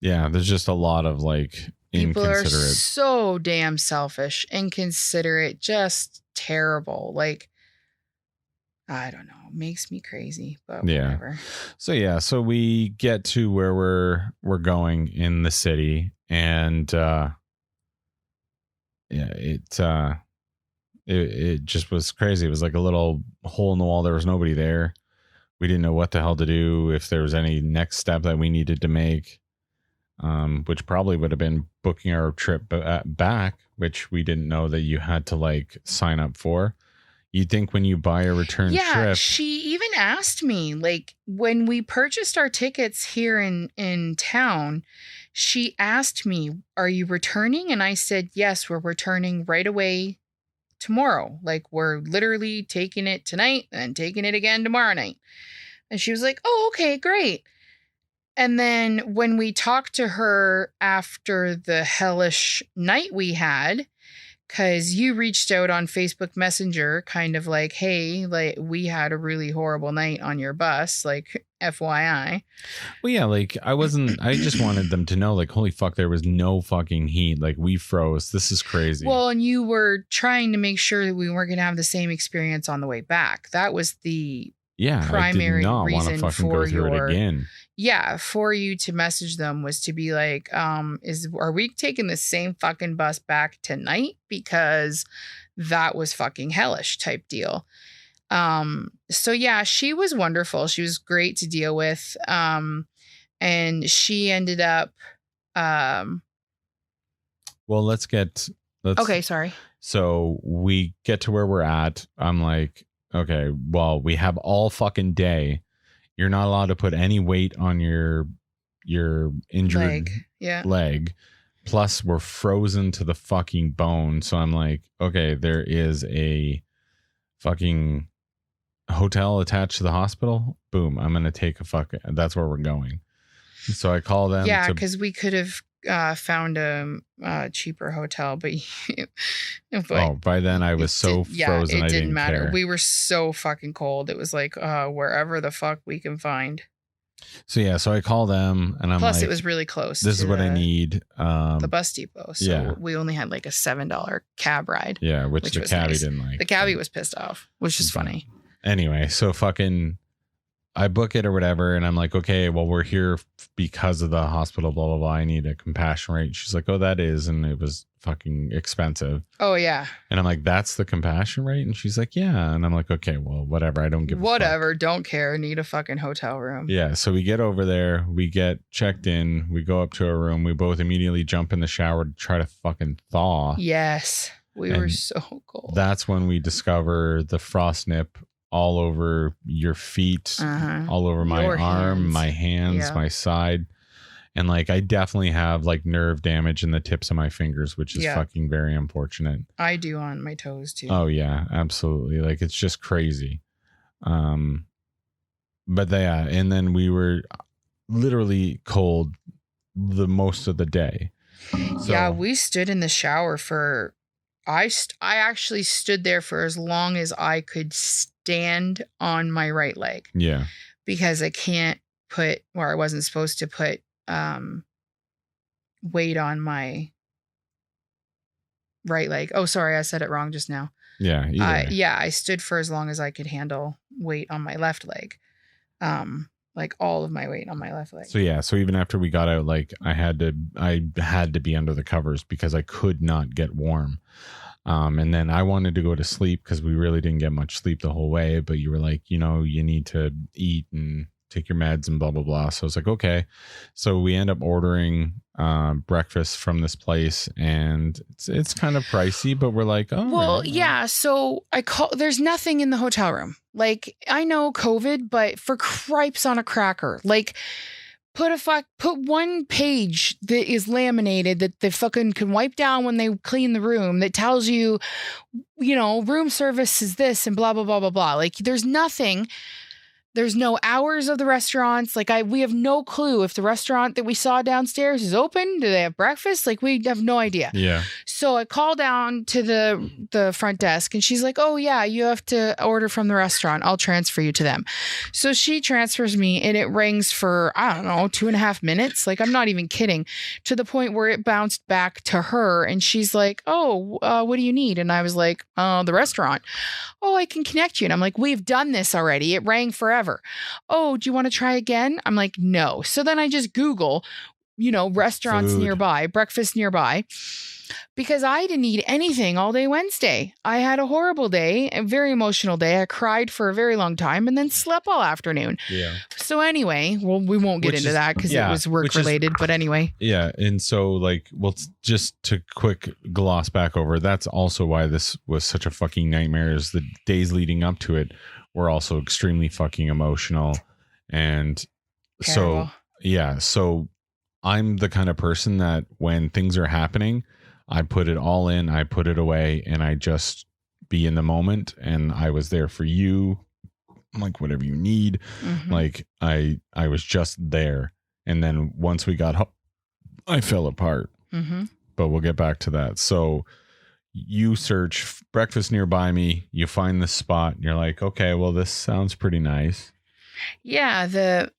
Yeah, there's just a lot of like people inconsiderate. People are so damn selfish, inconsiderate, just terrible. Like, I don't know. It makes me crazy, but whatever. So we get to where we're going in the city, and it just was crazy. It was like a little hole in the wall. There was nobody there. We didn't know what the hell to do, if there was any next step that we needed to make, which probably would have been booking our trip back, which we didn't know that you had to like sign up for. You'd think when you buy a return trip. Yeah, she even asked me, like, when we purchased our tickets here in town, she asked me, are you returning? And I said, yes, we're returning right away tomorrow. Like, we're literally taking it tonight and taking it again tomorrow night. And she was like, oh, okay, great. And then when we talked to her after the hellish night we had, because you reached out on Facebook Messenger, kind of like, hey, like, we had a really horrible night on your bus, like, FYI. Well, yeah, like, I just wanted them to know, like, holy fuck, there was no fucking heat. Like, we froze. This is crazy. Well, and you were trying to make sure that we weren't going to have the same experience on the way back. That was the primary I did not reason want to fucking for go through it again. Yeah, for you to message them was to be like, are we taking the same fucking bus back tonight? Because that was fucking hellish type deal. So yeah, she was wonderful. She was great to deal with. And she ended up, well, okay, sorry. So we get to where we're at. I'm like, okay, well, we have all fucking day. You're not allowed to put any weight on your injured leg. Plus, we're frozen to the fucking bone. So I'm like, okay, there is a fucking hotel attached to the hospital. Boom, I'm going to take that's where we're going. So I call them. Yeah, because we could have found a cheaper hotel, but by then I was frozen. It I didn't matter. care. We were so fucking cold. It was like wherever the fuck we can find. So yeah, so I call them and I'm plus like, it was really close. This is what I need. The bus depot. So we only had like a $7 cab ride. Yeah, which the cabbie didn't like. The cabbie was pissed off, which is funny. Anyway, so fucking I book it or whatever, and I'm like, okay, well, we're here because of the hospital, blah, blah, blah. I need a compassion rate. She's like, oh, that is. And it was fucking expensive. Oh, yeah. And I'm like, that's the compassion rate? And she's like, yeah. And I'm like, okay, well, whatever. I don't give a fuck. Don't care. Need a fucking hotel room. Yeah. So we get over there. We get checked in. We go up to a room. We both immediately jump in the shower to try to fucking thaw. Yes. We were so cold. That's when we discover the frost nip all over your feet, all over my arm, my hands, my side. And like, I definitely have like nerve damage in the tips of my fingers, which is fucking very unfortunate. I do on my toes too. Oh yeah, absolutely. Like, it's just crazy. But yeah, and then we were literally cold the most of the day. So, yeah, we stood in the shower for, I actually stood there for as long as I could stand on my right leg. Yeah. Because I can't I wasn't supposed to put weight on my right leg. Oh, sorry, I said it wrong just now. Yeah. I stood for as long as I could handle weight on my left leg. Like all of my weight on my left leg. So yeah, so even after we got out, like I had to be under the covers because I could not get warm. And then I wanted to go to sleep because we really didn't get much sleep the whole way, but you were like, you need to eat and take your meds and blah, blah, blah. So I was like, okay. So we end up ordering breakfast from this place, and it's kind of pricey, but we're like, oh, well, right. Yeah. So there's nothing in the hotel room. Like, I know COVID, but for cripes on a cracker, like put one page that is laminated that they fucking can wipe down when they clean the room that tells you, room service is this and blah, blah, blah, blah, blah. Like, there's nothing. There's no hours of the restaurants. Like, we have no clue if the restaurant that we saw downstairs is open. Do they have breakfast? Like, we have no idea. Yeah. So I call down to the front desk, and she's like, oh yeah, you have to order from the restaurant. I'll transfer you to them. So she transfers me, and it rings for, I don't know, 2.5 minutes. Like, I'm not even kidding, to the point where it bounced back to her, and she's like, oh, what do you need? And I was like, the restaurant. Oh, I can connect you. And I'm like, we've done this already. It rang forever. Oh, do you want to try again? I'm like, no. So then I just Google, restaurants nearby, breakfast nearby, because I didn't eat anything all day Wednesday. I had a horrible day, a very emotional day. I cried for a very long time and then slept all afternoon. Yeah. So anyway, well, we won't get into that because it was work related, but anyway. Yeah. And so just to quick gloss back over, that's also why this was such a fucking nightmare, is the days leading up to it were also extremely fucking emotional. And terrible. So I'm the kind of person that when things are happening, I put it all in, I put it away, and I just be in the moment, and I was there for you. Like, whatever you need. Like, I was just there. And then once we got home, I fell apart. But we'll get back to that. So you search breakfast nearby me, you find the spot, and you're like, okay, well, this sounds pretty nice. Yeah,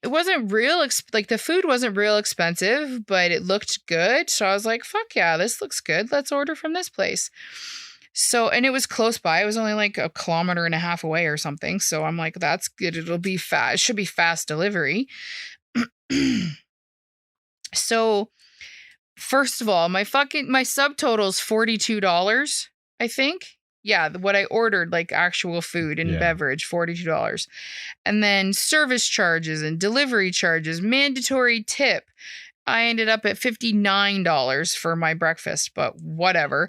it wasn't real, like the food wasn't real expensive, but it looked good. So I was like, fuck yeah, this looks good. Let's order from this place. So, and it was close by. It was only like 1.5 kilometers away or something. So I'm like, that's good. It'll be fast. It should be fast delivery. So first of all, my subtotal is $42, I think. Yeah, what I ordered, like actual food and beverage, $42. And then service charges and delivery charges, mandatory tip. I ended up at $59 for my breakfast, but whatever.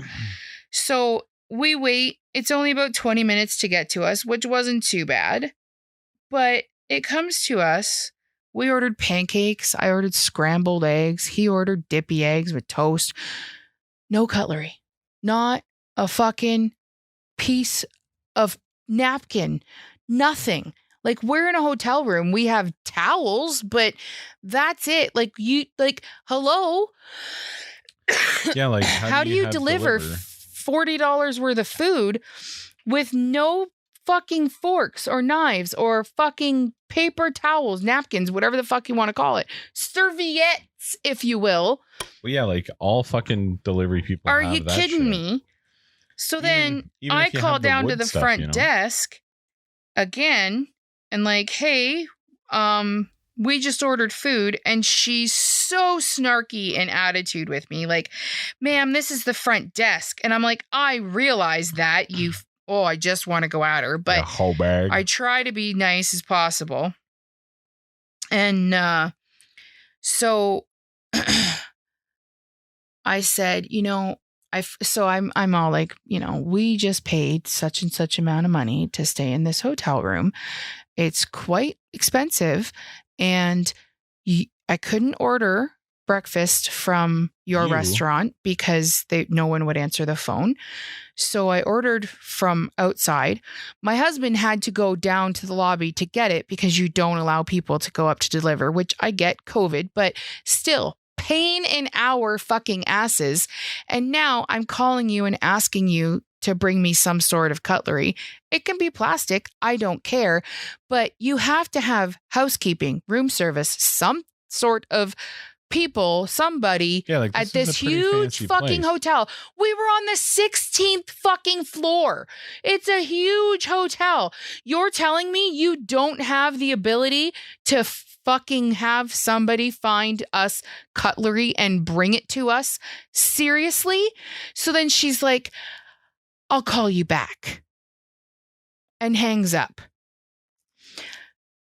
So we wait. It's only about 20 minutes to get to us, which wasn't too bad. But it comes to us. We ordered pancakes. I ordered scrambled eggs. He ordered dippy eggs with toast. No cutlery. Not a fucking piece of napkin. Nothing. Like, we're in a hotel room. We have towels, but that's it. Like, hello? Yeah, like, how do you deliver $40 worth of food with no fucking forks or knives or fucking paper towels, napkins, whatever the fuck you want to call it, serviettes, if you will? Well, yeah, like all fucking delivery people. Are you kidding me? So then I call down to the front desk again and like, hey, we just ordered food, and she's so snarky and attitude with me. Like, ma'am, this is the front desk. And I'm like, I realize that I just want to go at her, but whole bag. I try to be nice as possible. And so I said, I'm all like, we just paid such and such amount of money to stay in this hotel room. It's quite expensive. And I couldn't order breakfast from your restaurant because no one would answer the phone. So I ordered from outside. My husband had to go down to the lobby to get it because you don't allow people to go up to deliver, which I get COVID, but still pain in our fucking asses. And now I'm calling you and asking you to bring me some sort of cutlery. It can be plastic. I don't care. But you have to have housekeeping, room service, some sort of people, somebody at this huge fucking hotel. We were on the 16th fucking floor. It's a huge hotel. You're telling me you don't have the ability to fucking have somebody find us cutlery and bring it to us? Seriously? So then she's like, I'll call you back, and hangs up.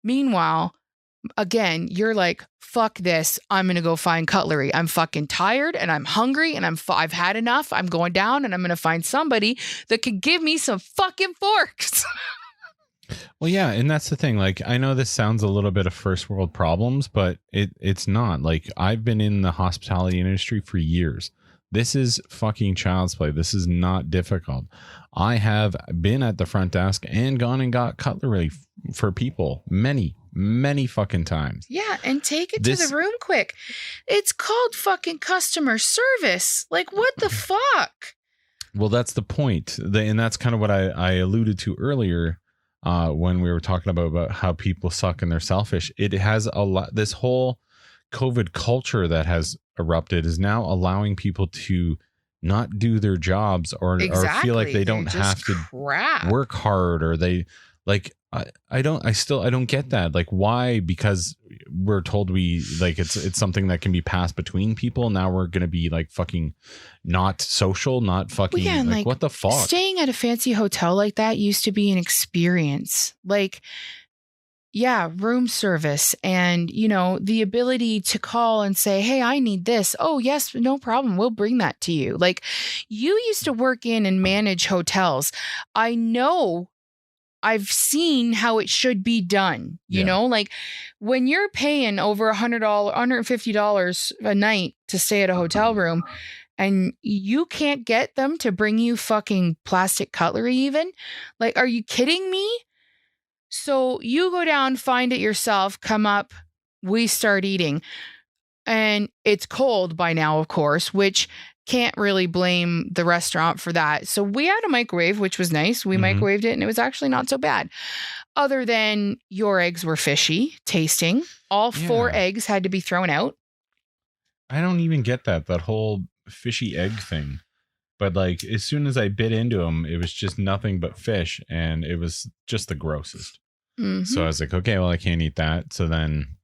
Meanwhile, again, you're like, fuck this. I'm going to go find cutlery. I'm fucking tired and I'm hungry and I've had enough. I'm going down and I'm going to find somebody that could give me some fucking forks. Well, yeah. And that's the thing. Like, I know this sounds a little bit of first world problems, but it's not. Like, I've been in the hospitality industry for years. This is fucking child's play. This is not difficult. I have been at the front desk and gone and got cutlery for people many fucking times. Yeah, and take it to the room quick. It's called fucking customer service. Like, what the fuck? Well, that's the point. And that's kind of what I alluded to earlier when we were talking about how people suck and they're selfish. It has a lot. This whole COVID culture that has erupted is now allowing people to not do their jobs or feel like they don't have to work hard, or they like, I don't get that. Like, why? Because we're told it's something that can be passed between people. Now we're going to be like fucking not social, not fucking like what the fuck? Staying at a fancy hotel like that used to be an experience. Like, yeah, room service and, the ability to call and say, hey, I need this. Oh, yes, no problem. We'll bring that to you. Like, you used to work in and manage hotels. I know, I've seen how it should be done. You know, like when you're paying over $100, $150 a night to stay at a hotel room and you can't get them to bring you fucking plastic cutlery even? Like, are you kidding me? So you go down, find it yourself, come up, we start eating. And it's cold by now, of course, which can't really blame the restaurant for that. So we had a microwave, which was nice. We microwaved it and it was actually not so bad. Other than your eggs were fishy tasting. All 4 eggs had to be thrown out. I don't even get that whole fishy egg thing. But like, as soon as I bit into them, it was just nothing but fish. And it was just the grossest. So I was like, okay, well, I can't eat that. So then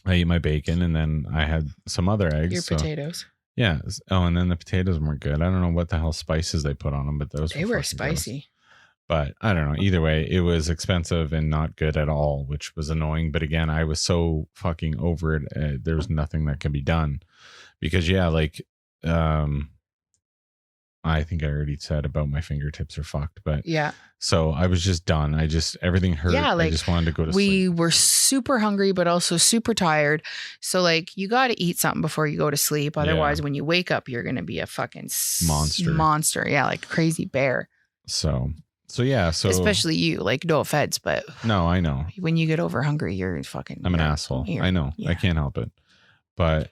I ate my bacon and then I had some other eggs. Your potatoes. Yeah. Oh, and then the potatoes weren't good. I don't know what the hell spices they put on them, but they were spicy. Gross. But I don't know. Either way, it was expensive and not good at all, which was annoying. But again, I was so fucking over it. There was nothing that can be done because I think I already said about my fingertips are fucked, but so I was just done. Everything hurt. Yeah, like I just wanted to go to sleep. We were super hungry, but also super tired. So like, you got to eat something before you go to sleep. Otherwise, when you wake up, you're going to be a fucking monster. Yeah. Like a crazy bear. So especially you, like, no offense, but no, I know when you get over hungry, I'm an asshole. I know. Yeah. I can't help it. But,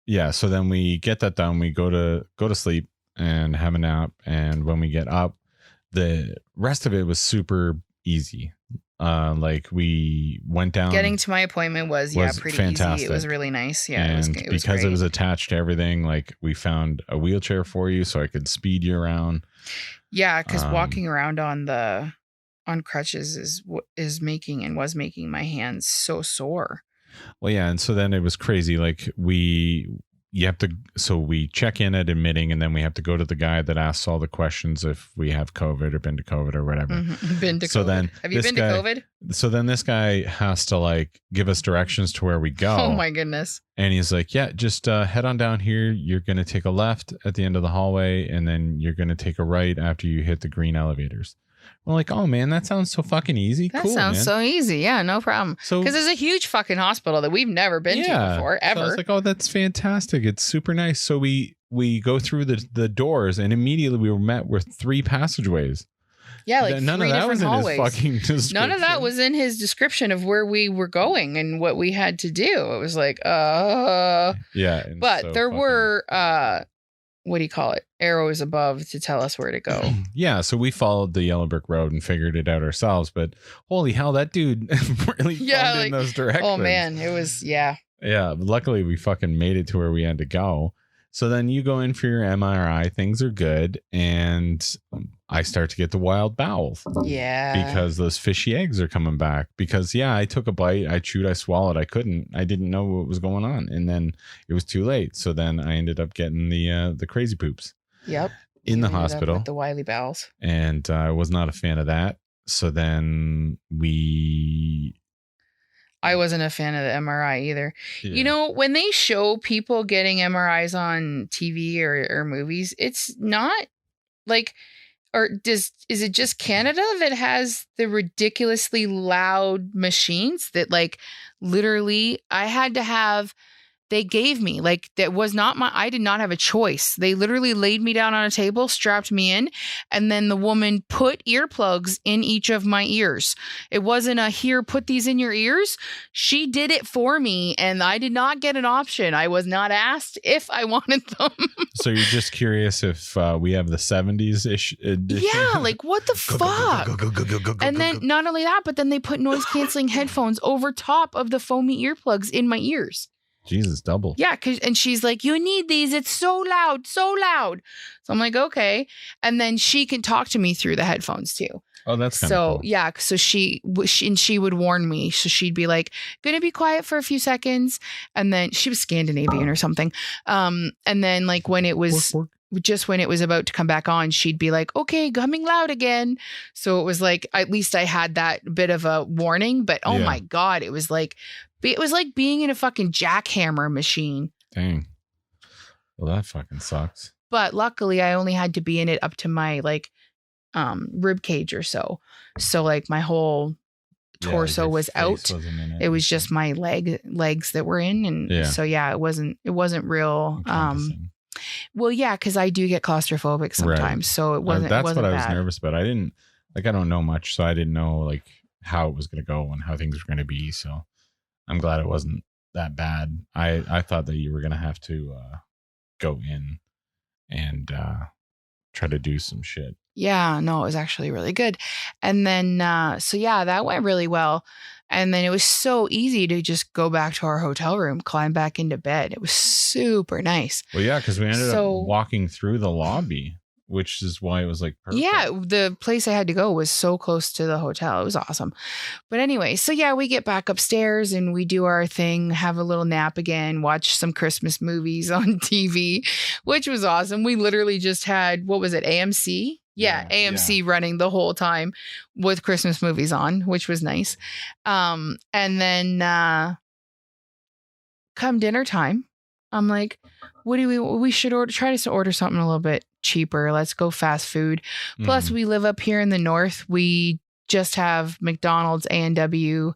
yeah, so then we get that done. We go to sleep and have a nap. And when we get up, the rest of it was super easy. Like we went down. Getting to my appointment was pretty fantastic. Easy. It was really nice. Yeah, and it was because great. It was attached to everything. Like we found a wheelchair for you, so I could speed you around. Yeah, because walking around on crutches was making my hands so sore. Well, yeah, and so then it was crazy. Like we check in at admitting, and then we have to go to the guy that asks all the questions if we have COVID or been to COVID or whatever. Been to COVID. Then have you been to COVID? So then this guy has to like give us directions to where we go. Oh my goodness. And he's like, yeah, just head on down here. You're going to take a left at the end of the hallway, and then you're going to take a right after you hit the green elevators. We're like, oh man, that sounds so fucking easy. That sounds so easy. Yeah, no problem. So, because there's a huge fucking hospital that we've never been to before, ever. So I was like, oh, that's fantastic. It's super nice. So we go through the doors, and immediately we were met with 3 passageways. Yeah, like none of that was hallways. In his fucking description. None of that was in his description of where we were going and what we had to do. It was like, yeah. But so there were what do you call it? Arrows above to tell us where to go. Yeah, so we followed the yellow brick road and figured it out ourselves. But holy hell, that dude really found in those directions. Oh man, it was Yeah, luckily we fucking made it to where we had to go. So then you go in for your MRI, things are good, and I start to get the wild bowels. Yeah. Because those fishy eggs are coming back. Because, I took a bite, I chewed, I swallowed, I didn't know what was going on. And then it was too late. So then I ended up getting the crazy poops. Yep. In the hospital. With the wily bowels. And I was not a fan of that. So then I wasn't a fan of the MRI either. Yeah. You know, when they show people getting MRIs on TV or movies, it's not like, is it just Canada that has the ridiculously loud machines that like literally they gave me, like, that was not I did not have a choice. They literally laid me down on a table, strapped me in, and then the woman put earplugs in each of my ears. It wasn't here, put these in your ears. She did it for me, and I did not get an option. I was not asked if I wanted them. So you're just curious if we have the 70s-ish edition? Yeah, like, what the fuck? And then not only that, but then they put noise-canceling headphones over top of the foamy earplugs in my ears. Jesus, double. Yeah, and she's like, you need these. It's so loud, so loud. So I'm like, okay. And then she can talk to me through the headphones too. Oh, that's kind of cool. Yeah. So she would warn me. So she'd be like, gonna be quiet for a few seconds. And then she was Scandinavian or something. And then like when it was just when it was about to come back on, she'd be like, okay, coming loud again. So it was like, at least I had that bit of a warning, but oh my God, it was like being in a fucking jackhammer machine. Dang. Well, that fucking sucks. But luckily I only had to be in it up to my like rib cage or so. So like my whole torso was out. It was just my legs that were in. And so it wasn't real Well, yeah, because I do get claustrophobic sometimes, Right. so it wasn't. That's it wasn't what I was bad. nervous about. I don't know much, so I didn't know like how it was going to go and how things were going to be. So I'm glad it wasn't that bad. I thought that you were going to have to go in and try to do some shit. Yeah, no, it was actually really good. And then, so yeah, that went really well. And then it was so easy to just go back to our hotel room, climb back into bed. It was super nice. Well, yeah, because we ended up walking through the lobby, which is why it was like perfect. Yeah, the place I had to go was so close to the hotel. It was awesome. But anyway, so yeah, we get back upstairs and we do our thing, have a little nap again, watch some Christmas movies on TV, which was awesome. We literally just had, what was it, AMC? Yeah, AMC running the whole time with Christmas movies on, which was nice. And then come dinner time, I'm like, what do we should try to order something a little bit cheaper. Let's go fast food. Plus, we live up here in the north. We just have McDonald's, A&W.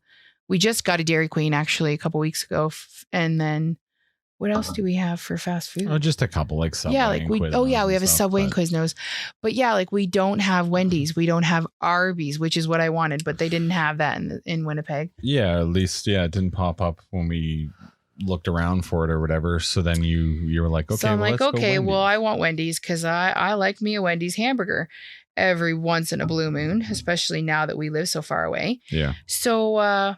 We just got a Dairy Queen actually a couple weeks ago. And then what else do we have for fast food? Oh, just a couple like Subway. Yeah, like we have a Subway and Quiznos. But yeah, like we don't have Wendys. We don't have Arby's, which is what I wanted, but they didn't have that in Winnipeg. Yeah, at least it didn't pop up when we looked around for it or whatever. So then you were like, okay, so I'm well, like, let's okay, go well, I want Wendy's because I like me a Wendy's hamburger every once in a blue moon, especially now that we live so far away. Yeah. So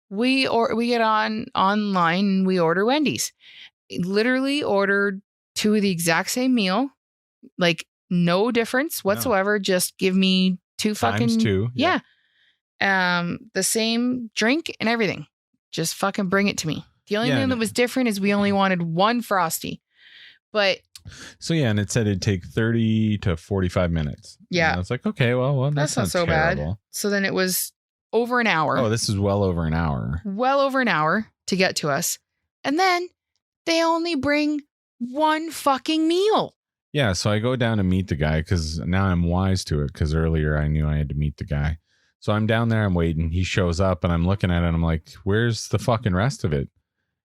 we get online and we order Wendy's. Literally ordered 2 of the exact same meal, like no difference whatsoever. No. Just give me 2 fucking times 2. Yeah. The same drink and everything. Just fucking bring it to me. The only thing that was different is we only wanted 1 Frosty. But so yeah, and it said it'd take 30 to 45 minutes. Yeah. And I was like, okay, well that's not so terrible. Bad. So then it was over an hour. Oh, this is well over an hour. Well over an hour to get to us. And then they only bring 1 fucking meal. Yeah, so I go down to meet the guy because now I'm wise to it because earlier I knew I had to meet the guy. So I'm down there, I'm waiting. He shows up and I'm looking at it and I'm like, where's the fucking rest of it?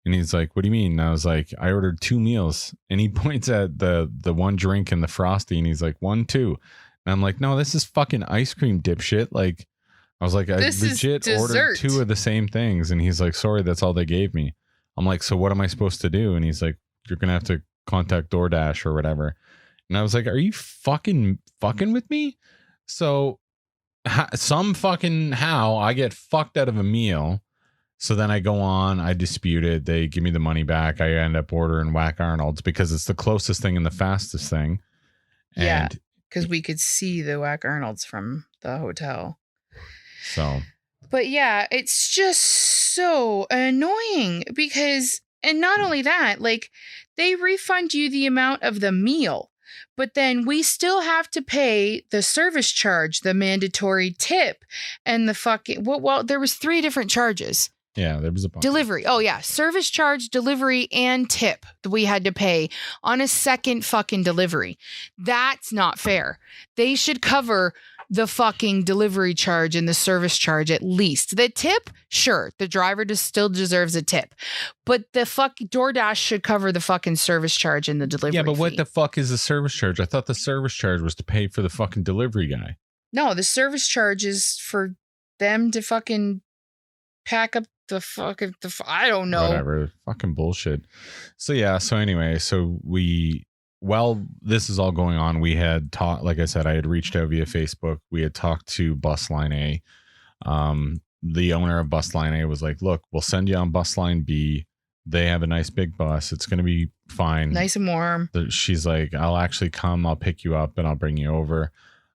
And he's like, what do you mean? And I was like, I ordered 2 meals. And he points at the 1 drink and the Frosty and he's like, 1, 2. And I'm like, no, this is fucking ice cream, dipshit. Like, I was like, I legit ordered 2 of the same things. And he's like, sorry, that's all they gave me. I'm like, so what am I supposed to do? And he's like, you're going to have to contact DoorDash or whatever. And I was like, are you fucking with me? So some fucking how I get fucked out of a meal. So then I go on, I dispute it. They give me the money back. I end up ordering Whack Arnold's because it's the closest thing and the fastest thing. And yeah, because we could see the Whack Arnold's from the hotel. So. But yeah, it's just so annoying because, and not only that, like they refund you the amount of the meal, but then we still have to pay the service charge, the mandatory tip, and the fucking, well, there was 3 different charges. Yeah, there was a bunch. Delivery. Oh yeah. Service charge, delivery, and tip that we had to pay on a second fucking delivery. That's not fair. They should cover the fucking delivery charge and the service charge at least. The tip, sure, the driver still deserves a tip, but the fucking DoorDash should cover the fucking service charge and the delivery. Yeah, but fee. What the fuck is the service charge? I thought the service charge was to pay for the fucking delivery guy. No, the service charge is for them to fucking pack up the fucking, I don't know. Whatever, fucking bullshit. So yeah, so anyway, while this is all going on, we had talked, like I said, I had reached out via Facebook. We had talked to Bus Line A. The owner of Bus Line A was like, look, we'll send you on Bus Line B. They have a nice big bus. It's going to be fine. Nice and warm. She's like, I'll actually come. I'll pick you up and I'll bring you over.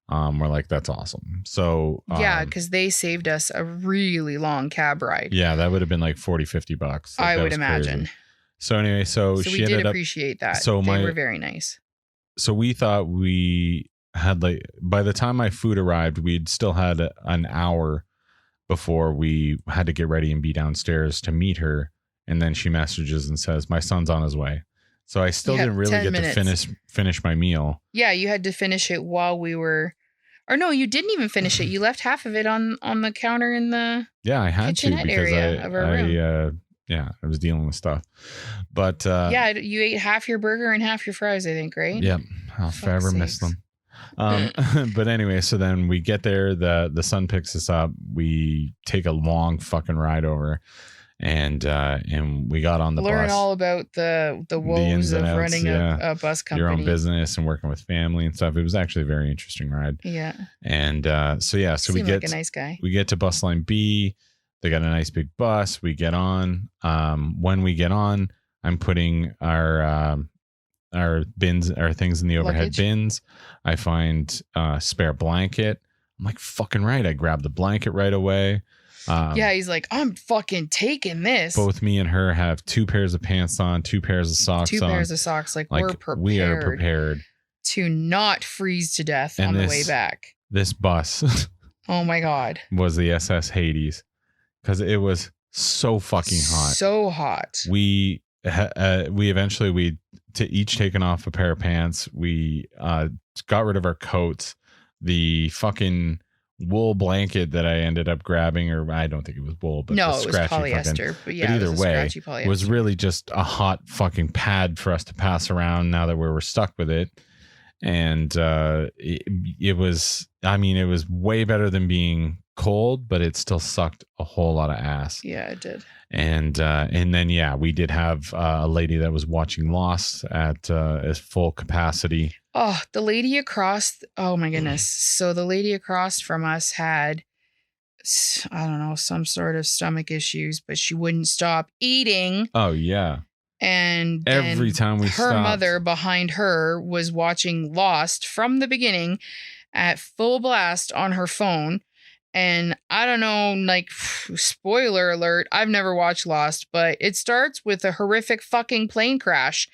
We're like, that's awesome. So yeah, because they saved us a really long cab ride. Yeah, that would have been like $40-$50. Like, I would imagine. Crazy. So anyway, so she we did appreciate that. So they were very nice. So we thought we had like, by the time my food arrived, we'd still had an hour before we had to get ready and be downstairs to meet her. And then she messages and says, my son's on his way. So I still didn't really get to finish my meal. Yeah, you had to finish it while we were, or no, you didn't even finish it. You left half of it on the counter in the I had to because area of our room. Yeah, I was dealing with stuff. But yeah, you ate half your burger and half your fries, I think, right? Yep. I'll forever miss them. But anyway, so then we get there, the sun picks us up, we take a long fucking ride over, and we got on the bus. Learn all about the woes of running a bus company, your own business, and working with family and stuff. It was actually a very interesting ride. Yeah. And so we get like a nice guy. We get to bus line B. They got a nice big bus. We get on. When we get on, I'm putting our bins, our things in the overhead luggage. Bins. I find a spare blanket. I'm like, fucking right. I grab the blanket right away. Yeah, he's like, I'm fucking taking this. Both me and her have 2 pairs of pants on, 2 pairs of socks on. 2 pairs of socks. Like we're prepared. We are prepared to not freeze to death on the way back. This bus. Oh my God. Was the SS Hades. Because it was so fucking hot. So hot. We eventually each taken off a pair of pants. We got rid of our coats. The fucking wool blanket that I ended up grabbing, or I don't think it was wool, but no, it was polyester. But yeah, either way, it was really just a hot fucking pad for us to pass around now that we were stuck with it. And it was way better than being cold, but it still sucked a whole lot of ass. Yeah, it did. And then we did have a lady that was watching Lost at full capacity. Oh, the lady across. Oh my goodness. So the lady across from us had, I don't know, some sort of stomach issues, but she wouldn't stop eating. Oh yeah. And every time her stopped, mother behind her was watching Lost from the beginning at full blast on her phone. And I don't know, like, spoiler alert, I've never watched Lost, but it starts with a horrific fucking plane crash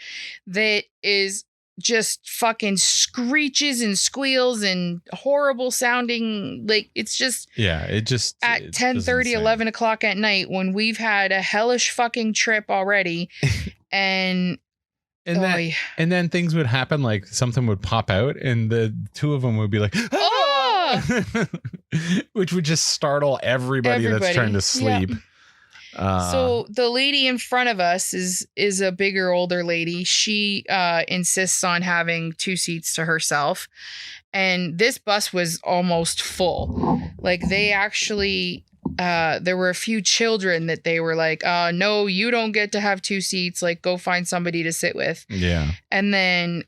that is just fucking screeches and squeals and horrible sounding. Like, it's just... Yeah, it just... At 10:30, 11 o'clock at night, when we've had a hellish fucking trip already, and then things would happen, like something would pop out, and the 2 of them would be like... Oh! Which would just startle everybody that's trying to sleep. Yep. So the lady in front of us is a bigger, older lady. She insists on having 2 seats to herself, and this bus was almost full. Like, they actually there were a few children that they were like, no, you don't get to have 2 seats. Like, go find somebody to sit with. Yeah. And then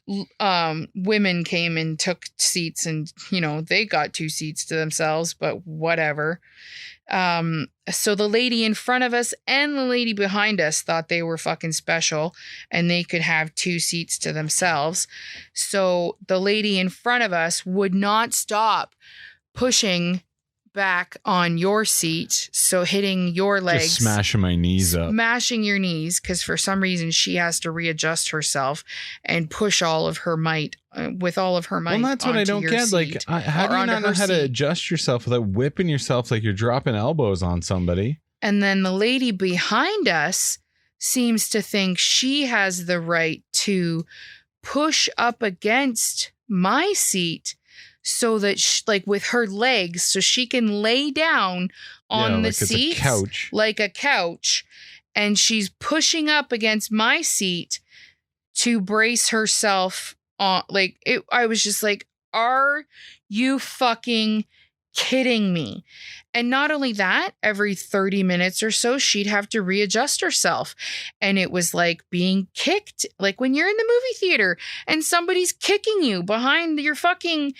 women came and took seats, and, they got 2 seats to themselves, but whatever. So the lady in front of us and the lady behind us thought they were fucking special and they could have 2 seats to themselves. So the lady in front of us would not stop pushing back on your seat, so hitting your legs, just smashing my knees up, smashing your knees, because for some reason she has to readjust herself and push all of her might with all of her might. Well, that's what I don't get. Like, how do you not know how to adjust yourself without whipping yourself like you're dropping elbows on somebody? And then the lady behind us seems to think she has the right to push up against my seat, so that with her legs, so she can lay down on the seat like a couch, and she's pushing up against my seat to brace herself on. Like, I was just like, are you fucking kidding me? And not only that, every 30 minutes or so, she'd have to readjust herself. And it was like being kicked, like when you're in the movie theater and somebody's kicking you behind your fucking...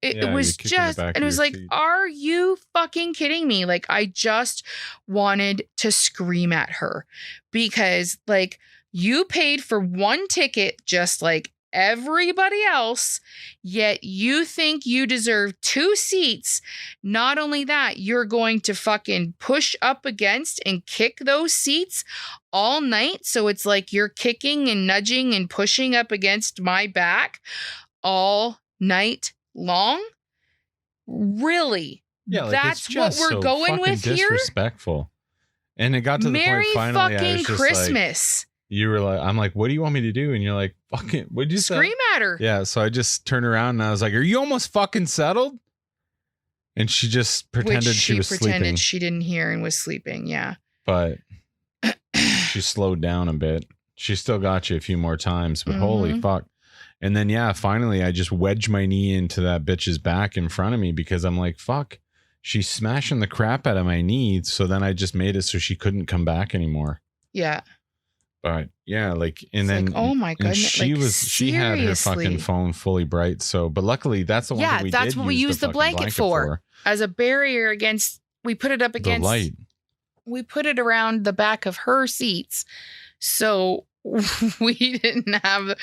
It was just, and it was like, are you fucking kidding me? Like, I just wanted to scream at her, because, like, you paid for 1 ticket just like everybody else, yet you think you deserve 2 seats. Not only that, you're going to fucking push up against and kick those seats all night. So it's like you're kicking and nudging and pushing up against my back all night long. Really? Yeah, like, that's what we're going with here. Disrespectful. And it got to the point finally. Merry fucking Christmas. Like, you were like, I'm like, what do you want me to do? And you're like, fucking, what'd you say? Scream at her. Yeah. So I just turned around and I was like, are you almost fucking settled? And she just pretended she was sleeping. She didn't hear and was sleeping. Yeah. But she slowed down a bit. She still got you a few more times, but holy fuck. And then, yeah, finally, I just wedged my knee into that bitch's back in front of me because I'm like, fuck, she's smashing the crap out of my knee. So then I just made it so she couldn't come back anymore. Yeah. But yeah, like, and It's then, like, oh my goodness, she had her fucking phone fully bright. So, but luckily that's the one that we that's did what we use used the blanket for as a barrier against, we put it up against the light. We put it around the back of her seats. So we didn't have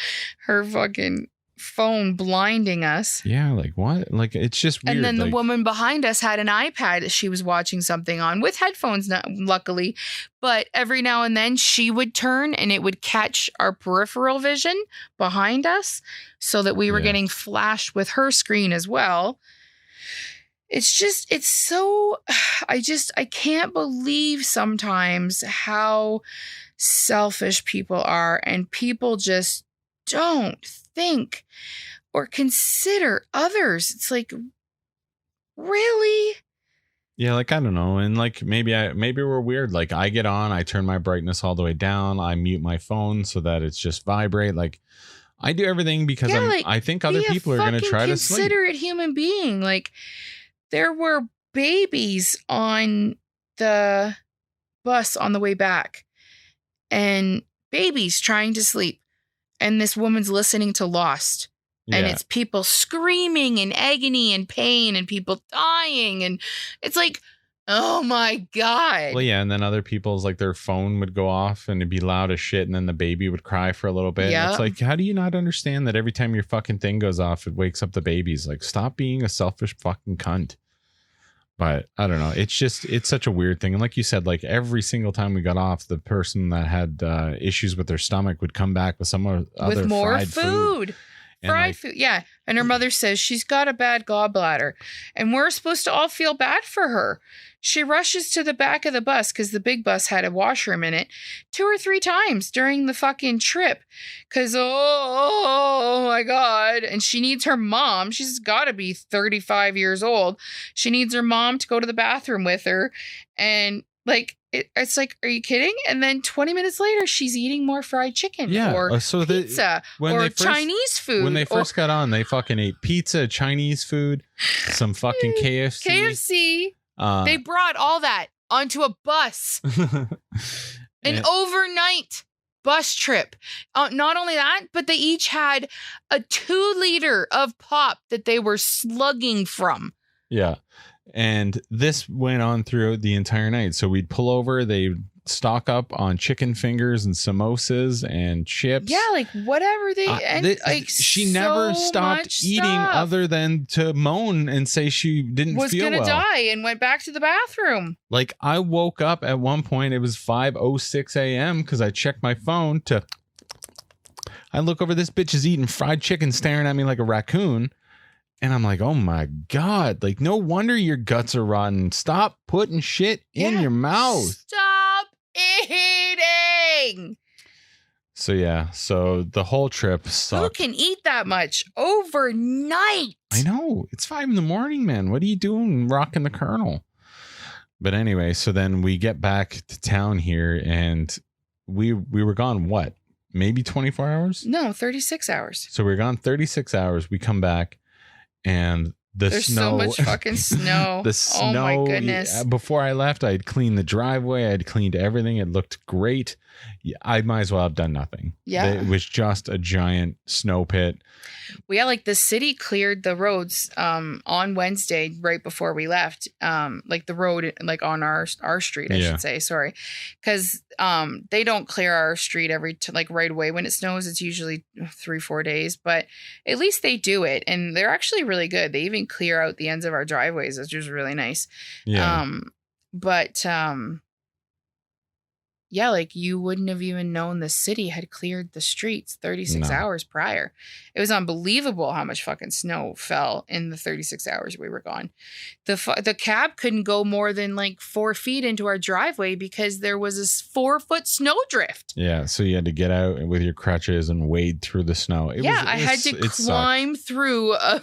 her fucking phone blinding us. Yeah, like what? Like it's just weird. And then the like, woman behind us had an iPad that she was watching something on with headphones, luckily. But every now and then she would turn and it would catch our peripheral vision behind us so that we were getting flashed with her screen as well. It's so, I can't believe sometimes how selfish people are, and people just don't think or consider others. It's like, really? Yeah, like I don't know, and like maybe we're weird. Like I get on, I turn my brightness all the way down, I mute my phone so that it's just vibrate. Like I do everything because I think other people are going to try to sleep. Considerate human being. Like there were babies on the bus on the way back, and babies trying to sleep, and this woman's listening to Lost. And it's people screaming in agony and pain and people dying. And it's like, oh my God. Well, yeah. And then other people's like their phone would go off and it'd be loud as shit. And then the baby would cry for a little bit. Yeah. It's like, how do you not understand that every time your fucking thing goes off, it wakes up the babies? Like, stop being a selfish fucking cunt. But I don't know. It's such a weird thing. And like you said, like every single time we got off, the person that had issues with their stomach would come back with some other with more fried food. Fried food, yeah. And her mother says she's got a bad gallbladder. And we're supposed to all feel bad for her. She rushes to the back of the bus because the big bus had a washroom in it 2 or 3 times during the fucking trip. Because, oh my God. And she needs her mom. She's got to be 35 years old. She needs her mom to go to the bathroom with her. And like, it's like, are you kidding? And then 20 minutes later, she's eating more fried chicken or pizza or Chinese food. When they first got on, they fucking ate pizza, Chinese food, some fucking KFC. They brought all that onto a bus. An overnight bus trip. Not only that, but they each had a 2-liter of pop that they were slugging from. Yeah. And this went on throughout the entire night. So we'd pull over, they'd stock up on chicken fingers and samosas and chips. Yeah, like whatever she never stopped eating other than to moan and say she didn't feel well. Was gonna die and went back to the bathroom. Like I woke up at one point, it was 5:06 a.m. because I checked my phone I look over, this bitch is eating fried chicken staring at me like a raccoon. And I'm like, oh my God, like no wonder your guts are rotten. Stop putting shit in your mouth. Stop eating. So yeah, so the whole trip sucked. Who can eat that much overnight? I know. It's 5 a.m, man. What are you doing rocking the Colonel? But anyway, so then we get back to town here and we were gone, what? Maybe 24 hours? No, 36 hours. So we were gone 36 hours. We come back. And there's so much fucking snow. The snow. Oh my goodness. Before I left, I had cleaned the driveway. I had cleaned everything. It looked great. I might as well have done nothing. Yeah. It was just a giant snow pit. Well, yeah, like the city cleared the roads on Wednesday right before we left. Like the road, like on our street, I should say. Sorry. Because they don't clear our street right away. When it snows, it's usually 3-4 days, but at least they do it. And they're actually really good. They even clear out the ends of our driveways, which is really nice. Yeah. Yeah, like you wouldn't have even known the city had cleared the streets 36 hours prior. It was unbelievable how much fucking snow fell in the 36 hours we were gone. The cab couldn't go more than like 4 feet into our driveway because there was this 4-foot snowdrift. Yeah, so you had to get out with your crutches and wade through the snow. I had to climb through a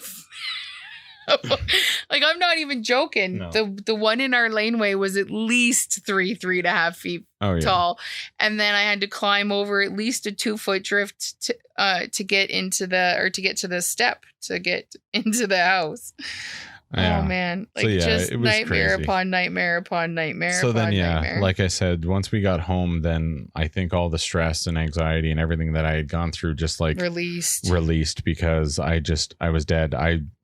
Like, I'm not even joking. No. The one in our laneway was at least 3.5 feet tall. And then I had to climb over at least a 2-foot drift to get to the step to get into the house. Yeah. Oh man. Like, just it was nightmare crazy. upon nightmare upon nightmare. So then, nightmare. like I said, once we got home, then I think all the stress and anxiety and everything that I had gone through just like released because I was dead.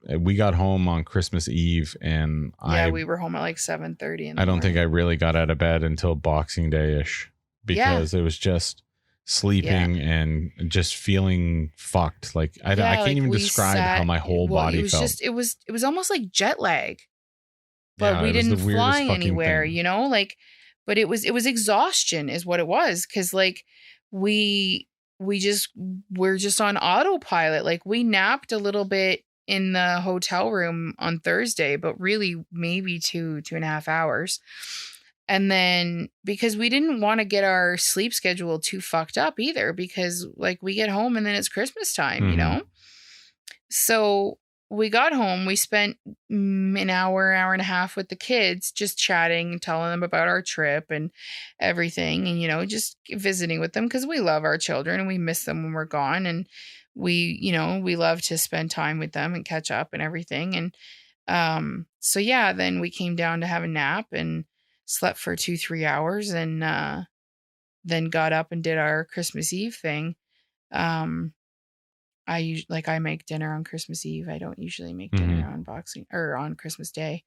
We got home on Christmas Eve and we were home at like 7:30. I don't think I really got out of bed until Boxing Day-ish because it was just sleeping and just feeling fucked. Like I can't even describe how my whole body felt. It was almost like jet lag, but we didn't fly anywhere, you know, like, but it was exhaustion is what it was. Cause like we're just on autopilot. Like we napped a little bit in the hotel room on Thursday, but really maybe 2.5 hours. And then because we didn't want to get our sleep schedule too fucked up either, because like we get home and then it's Christmas time, you know? So we got home, we spent an hour and a half with the kids, just chatting and telling them about our trip and everything. And, you know, just visiting with them because we love our children and we miss them when we're gone. And we love to spend time with them and catch up and everything. And so, then we came down to have a nap and slept for 2-3 hours and then got up and did our Christmas Eve thing. I make dinner on Christmas Eve. I don't usually make dinner on Christmas Day.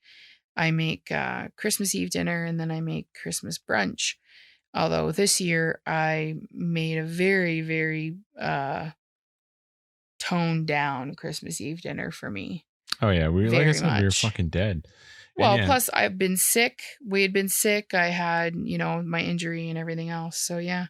I make Christmas Eve dinner and then I make Christmas brunch. Although this year I made a very, very toned down Christmas Eve dinner for me. Oh yeah, we were fucking dead. Well, plus I've been sick. We had been sick. I had, my injury and everything else. So yeah.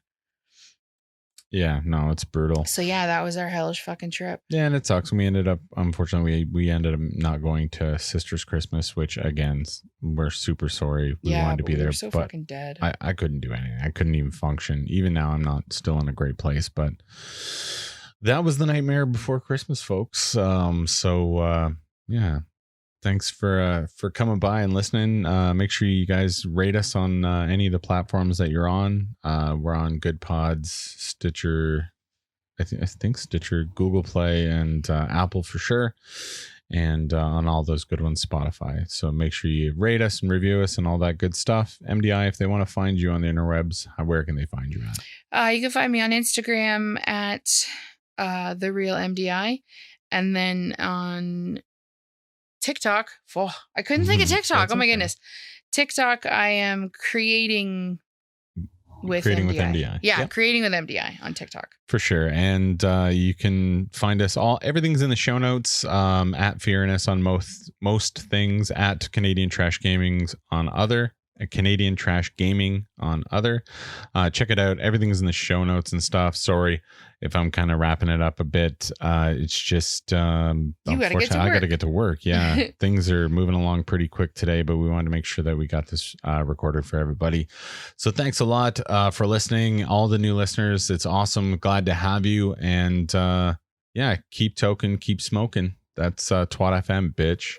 Yeah, no, it's brutal. So yeah, that was our hellish fucking trip. Yeah, and it sucks. Unfortunately, we ended up not going to Sister's Christmas, which again, we're super sorry. We wanted to be there, so but fucking dead. I couldn't do anything. I couldn't even function. Even now, I'm not still in a great place, but that was the nightmare before Christmas, folks. Yeah. Thanks for coming by and listening. Make sure you guys rate us on any of the platforms that you're on. We're on Good Pods, Stitcher, I think Stitcher, Google Play, and Apple for sure. And on all those good ones, Spotify. So make sure you rate us and review us and all that good stuff. MDI, if they want to find you on the interwebs, where can they find you at? You can find me on Instagram at The Real MDI. And then on TikTok. Oh, I couldn't think of TikTok. Oh my goodness. TikTok, I am creating with MDI. Yeah, yep. Creating with MDI on TikTok. For sure. And you can find us everything's in the show notes at Fearness on most things, at Canadian Trash Gaming on other. Canadian Trash Gaming on other. Check it out. Everything's in the show notes and stuff. Sorry if I'm kind of wrapping it up a bit. It's just I gotta get to work. Yeah. Things are moving along pretty quick today, but we wanted to make sure that we got this recorded for everybody. So thanks a lot for listening. All the new listeners, it's awesome. Glad to have you. And keep toking, keep smoking. That's Twat FM, bitch.